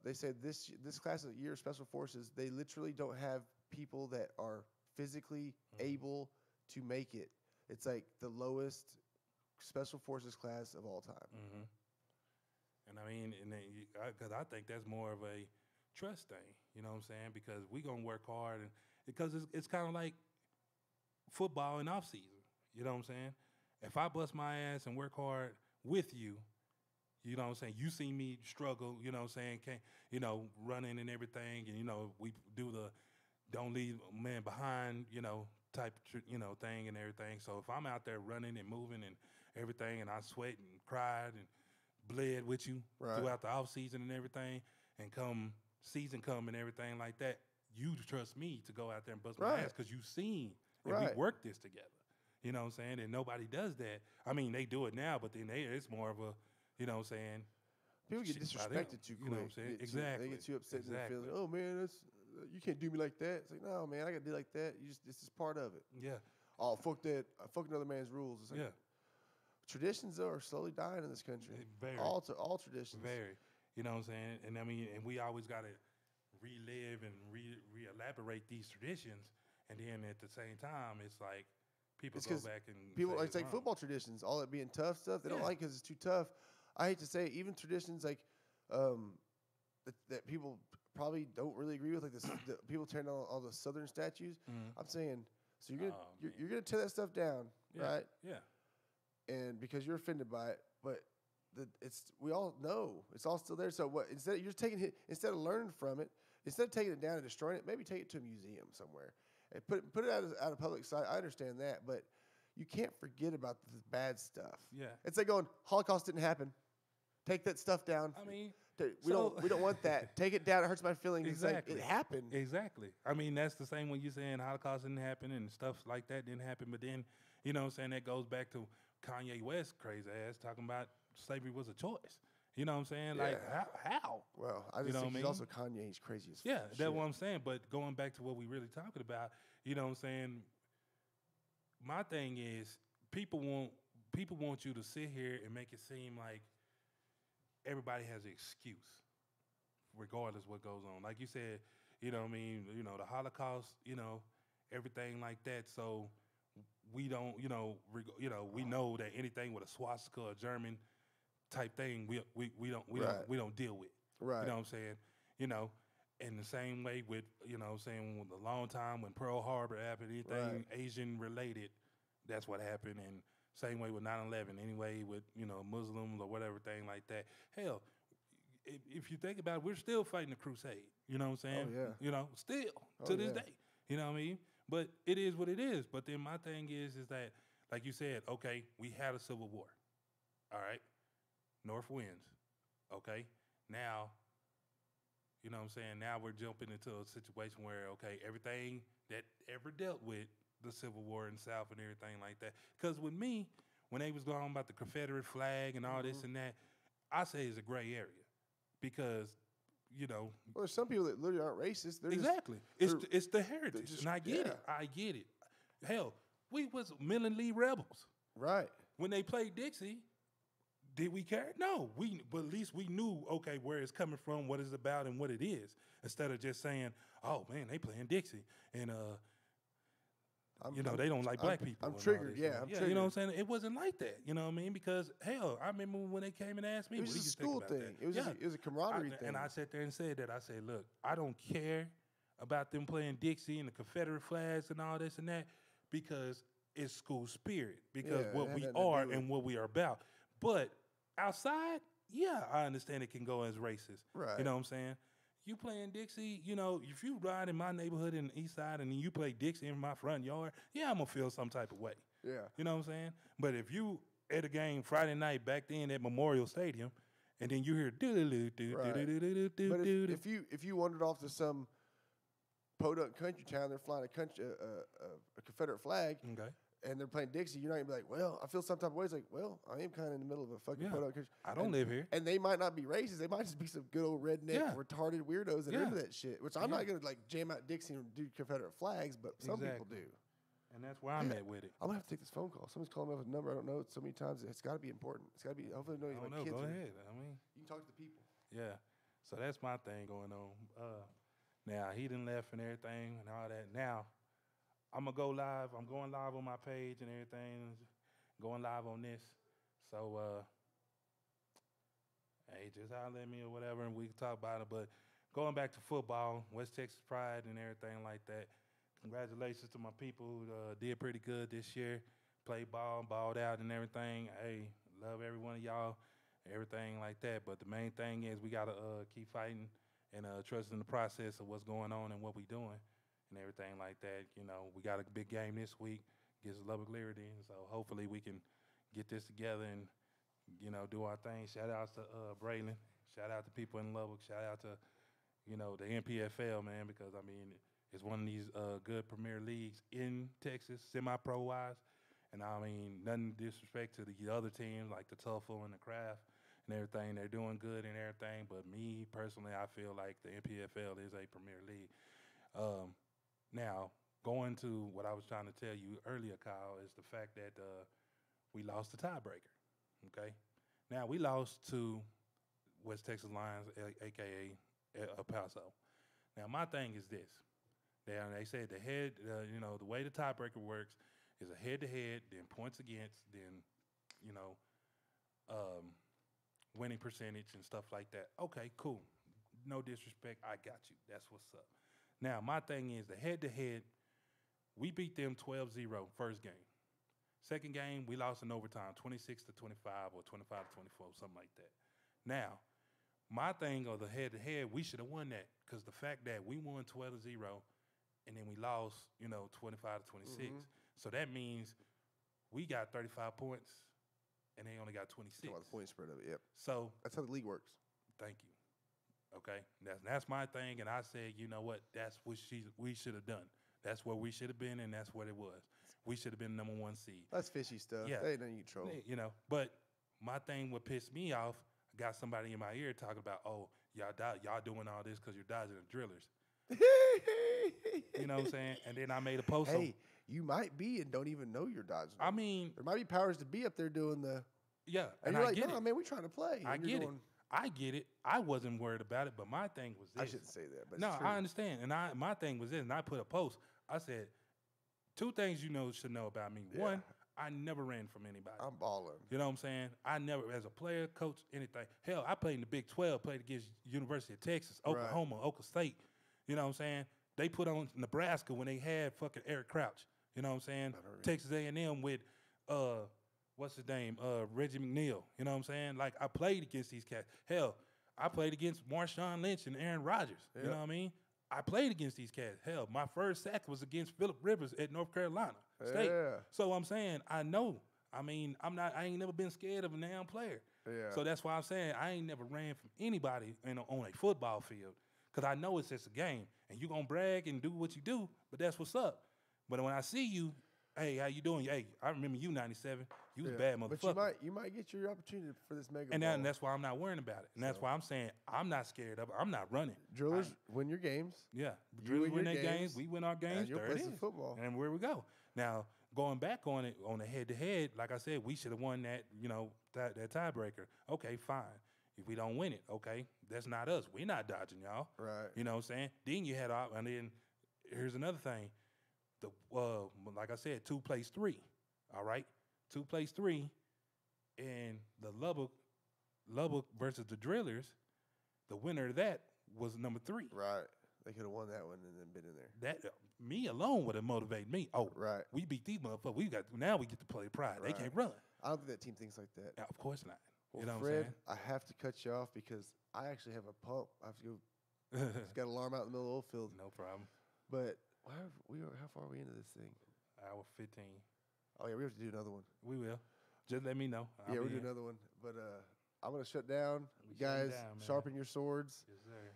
they said this class of year Special Forces, they literally don't have people that are physically able to make it. It's like the lowest Special Forces class of all time. Mm-hmm. And I mean, because I think that's more of a trust thing. You know what I'm saying? Because we gonna work hard, and because it's kind of like football in off season. You know what I'm saying? If I bust my ass and work hard with you, you know what I'm saying? You see me struggle, you know what I'm saying, running and everything, and, we do the don't leave a man behind, type, thing and everything. So if I'm out there running and moving and everything, and I sweat and cried and bled with you throughout the off season and everything, and season come and everything like that, you trust me to go out there and bust my ass because you've seen and we worked this together. You know what I'm saying? And nobody does that. I mean, they do it now, but then it's more of a, you know what I'm saying? People get disrespected too quick. You know what I'm saying? Exactly. They get too upset and they feel like, oh, man, you can't do me like that. It's like, no, man, I got to do like that. This is part of it. Yeah. Oh, fuck that. Fuck another man's rules. It's like, traditions, though, are slowly dying in this country. Very. All traditions. Very. You know what I'm saying? And I mean, and we always got to relive and re-elaborate these traditions. And then at the same time, it's like, people It's go 'cause back and people say it's like wrong. football traditions, all that being tough stuff. They don't Yeah. like because it's too tough. I hate to say it, even traditions like that people probably don't really agree with, like the people tearing down all the Southern statues. Mhm. I'm saying, so you're gonna Oh, you're gonna tear that stuff down, Yeah. right? Yeah. And because you're offended by it, but we all know it's all still there. So what? Instead, you're just taking it instead of learning from it, instead of taking it down and destroying it, maybe take it to a museum somewhere and put it out of public sight. I understand that, but you can't forget about the bad stuff. Yeah. It's like going, Holocaust didn't happen. Take that stuff down. I mean, We don't want that. Take it down. It hurts my feelings. Exactly. It's like it happened. Exactly. I mean, that's the same when you're saying Holocaust didn't happen and stuff like that didn't happen. But then, you know what I'm saying, that goes back to Kanye West crazy ass talking about slavery was a choice. You know what I'm saying? Like, how? Well, I You just know think what I he's mean? also Kanye. He's crazy as Yeah, shit. that's what I'm saying. But going back to what we really talking about, you know what I'm saying? My thing is people want you to sit here and make it seem like everybody has an excuse, regardless what goes on. Like you said, you know what I mean, you know, the Holocaust, you know, everything like that. So we don't, we know that anything with a swastika or German type thing, we don't deal with. Right. You know what I'm saying? You know, in the same way with, you know what I'm saying, with a long time when Pearl Harbor happened, anything Asian related, that's what happened. And same way with 9/11, anyway with, you know, Muslims or whatever thing like that. Hell, if you think about it, we're still fighting the crusade. You know what I'm saying? yeah. You know, still Oh, to this yeah. day. You know what I mean? But it is what it is. But then my thing is that, like you said, okay, we had a civil war. All right? North wins. Okay? Now, you know what I'm saying? Now we're jumping into a situation where, okay, everything that ever dealt with the Civil War in the South and everything like that. Because with me, when they was going about the Confederate flag and all this and that, I say it's a gray area. Because, you know. Well, there's some people that literally aren't racist. They're Exactly. It's the heritage. And I get it. I get it. Hell, we was Millen Lee rebels. Right. When they played Dixie, did we care? No. But at least we knew, okay, where it's coming from, what it's about, and what it is. Instead of just saying, oh, man, they playing Dixie. And, they don't like black people. I'm triggered. Yeah, I'm triggered. You know what I'm saying? It wasn't like that. You know what I mean? Because, hell, I remember when they came and asked me, It was what do just you a school think about thing. that? It was a camaraderie thing. And I sat there and said that. I said, look, I don't care about them playing Dixie and the Confederate flags and all this and that because it's school spirit, because what we are and what we are about. But outside, yeah, I understand it can go as racist. Right. You know what I'm saying? You playing Dixie, you know, if you ride in my neighborhood in the east side and you play Dixie in my front yard, yeah, I'm going to feel some type of way. Yeah. You know what I'm saying? But if you at a game Friday night back then at Memorial Stadium, and then you hear But if you wandered off to some podunk country town, they're flying a Confederate flag, okay, and they're playing Dixie, you're not gonna be like, well, I feel some type of way. It's like, well, I am kind of in the middle of a fucking podunk country. I don't live here. And they might not be racist. They might just be some good old redneck, retarded weirdos that are into that shit. Which I'm not gonna like jam out Dixie and do Confederate flags, but some people do. And that's where I'm at with it. I'm gonna have to take this phone call. Someone's calling me off a number I don't know. So many times it's got to be important. It's got to be. Hopefully, I don't know. kids. Go ahead. I mean, you can talk to the people. Yeah. So that's my thing going on. Now he done left and everything and all that. Now I'm gonna go live. I'm going live on my page and everything. Going live on this. So hey, just holler at me or whatever, and we can talk about it. But going back to football, West Texas Pride and everything like that. Congratulations to my people who did pretty good this year. Played balled out and everything. Hey, love every one of y'all, everything like that. But the main thing is we got to keep fighting and trusting the process of what's going on and what we're doing and everything like that. You know, we got a big game this week against Lubbock Liberty. So hopefully we can get this together and, you know, do our thing. Shout out to Braylon. Shout out to people in Lubbock. Shout out to, you know, the NPFL, man, because, I mean, it's one of these good premier leagues in Texas, semi-pro-wise. And, I mean, nothing disrespect to the other teams like the Tuffle and the Craft and everything. They're doing good and everything. But me, personally, I feel like the NPFL is a premier league. Now, going to what I was trying to tell you earlier, Kyle, is the fact that we lost the tiebreaker, okay? Now, we lost to West Texas Lions, a.k.a. El Paso. Now, my thing is this. They said the head, the way the tiebreaker works is a head-to-head, then points against, then, you know, winning percentage and stuff like that. Okay, cool. No disrespect. I got you. That's what's up. Now, my thing is the head-to-head, we beat them 12-0 first game. Second game, we lost in overtime, 26-25 or 25-24, something like that. Now, my thing of the head-to-head, we should have won that because the fact that we won 12-0 and then we lost, 25-26. So that means we got 35 points and they only got 26. Talking about the point spread of it, yep. So that's how the league works. Thank you. Okay, that's my thing, and I said, you know what? That's what we should have done. That's where we should have been, and that's what it was. We should have been number 1 seed. That's fishy stuff. Yeah, that ain't nothing you troll. But my thing what pissed me off, I got somebody in my ear talking about, oh, y'all doing all this because you're dodging the drillers. You know what I'm saying? And then I made a post. Hey, you might be and don't even know you're dodging them. I mean, there might be powers to be up there doing the. Yeah, and you're like, no, man, we trying to play. I get it. I get it. I wasn't worried about it, but my thing was this. I shouldn't say that, but no, it's true. I understand. And my thing was this, and I put a post. I said, 2 things should know about me. Yeah. 1, I never ran from anybody. I'm balling. You know what I'm saying? I never, as a player, coach, anything. Hell, I played in the Big 12, played against University of Texas, Oklahoma, Oklahoma State. You know what I'm saying? They put on Nebraska when they had fucking Eric Crouch. You know what I'm saying? Texas A&M with what's his name? Reggie McNeil. You know what I'm saying? Like, I played against these cats. Hell, I played against Marshawn Lynch and Aaron Rodgers. Yep. You know what I mean? I played against these cats. Hell, my first sack was against Phillip Rivers at North Carolina State. Yeah. So I'm saying, I know. I mean, I ain't never been scared of a damn player. Yeah. So that's why I'm saying I ain't never ran from anybody on a football field. Because I know it's just a game. And you're going to brag and do what you do, but that's what's up. But when I see you, hey, how you doing? Hey, I remember you 97. You was a bad motherfucker. But you might get your opportunity for this mega and ball. And that's why I'm not worrying about it. And that's why I'm saying I'm not scared of it. I'm not running. Drillers win your games. Yeah. Drillers win their games. We win our games. And you'll play some football. And where we go. Now, going back on it, on the head-to-head, like I said, we should have won that, that tiebreaker. Okay, fine. If we don't win it, okay, that's not us. We're not dodging y'all. Right. You know what I'm saying? Then you had and then here's another thing. Like I said, 2 plays 3. All right? 2 plays 3. And the Lubbock versus the Drillers, the winner of that was number 3. Right. They could have won that one and then been in there. That me alone would have motivated me. Oh, right. We beat these motherfuckers. Now we get to play pride. Right. They can't run. I don't think that team thinks like that. Yeah, of course not. Well, you know Fred, what I'm saying? I have to cut you off because I actually have a pump. I have to go. It's got an alarm out in the middle of the oil field. No problem. But how far are we into this thing? Hour 15. Oh, yeah, we have to do another one. We will. Just let me know. We'll do another one. But I'm going to shut down. You guys, sharpen your swords. Yes, sir.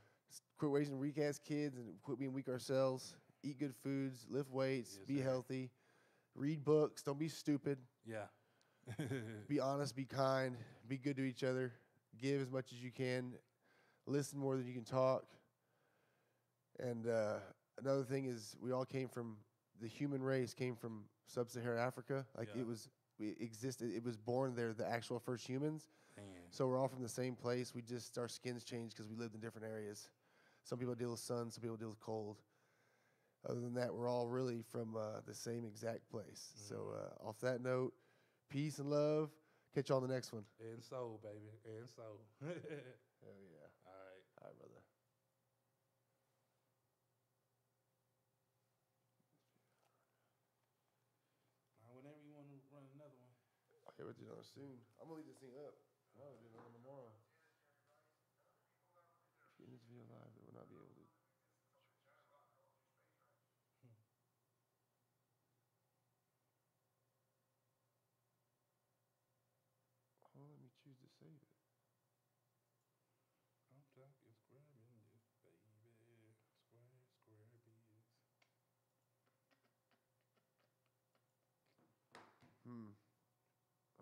Quit raising weak-ass kids and quit being weak ourselves. Eat good foods. Lift weights. Yes, be sir. healthy. Read books. Don't be stupid. Yeah. Be honest. Be kind. Be good to each other. Give as much as you can. Listen more than you can talk. And another thing is we all came from, the human race came from sub-Saharan Africa. Like we existed. It was born there, the actual first humans. Man. So we're all from the same place. We just, our skins changed because we lived in different areas. Some people deal with sun. Some people deal with cold. Other than that, we're all really from the same exact place. Mm-hmm. So off that note, peace and love. Catch you on the next one. And soul, baby. And soul. Hell yeah. All right. All right, brother. Whenever you want to run another one. Okay, we'll do another soon. I'm going to leave this thing up. I'm going to do another one tomorrow. If you end this video live, it will not be able to. Oh, let me choose to save it. I'm talking square business, baby. Square business.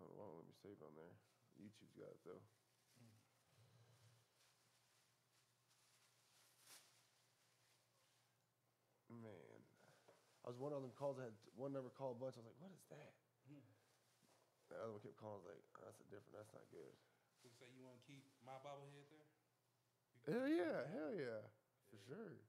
Oh, why don't let me save on there? YouTube's got it though. Man, I was one of them calls. I had one number called a bunch. I was like, "What is that?" The other one kept calling. I was like, oh, "That's a different. That's not good." So you say you want to keep my bobblehead there? Hell yeah, for sure.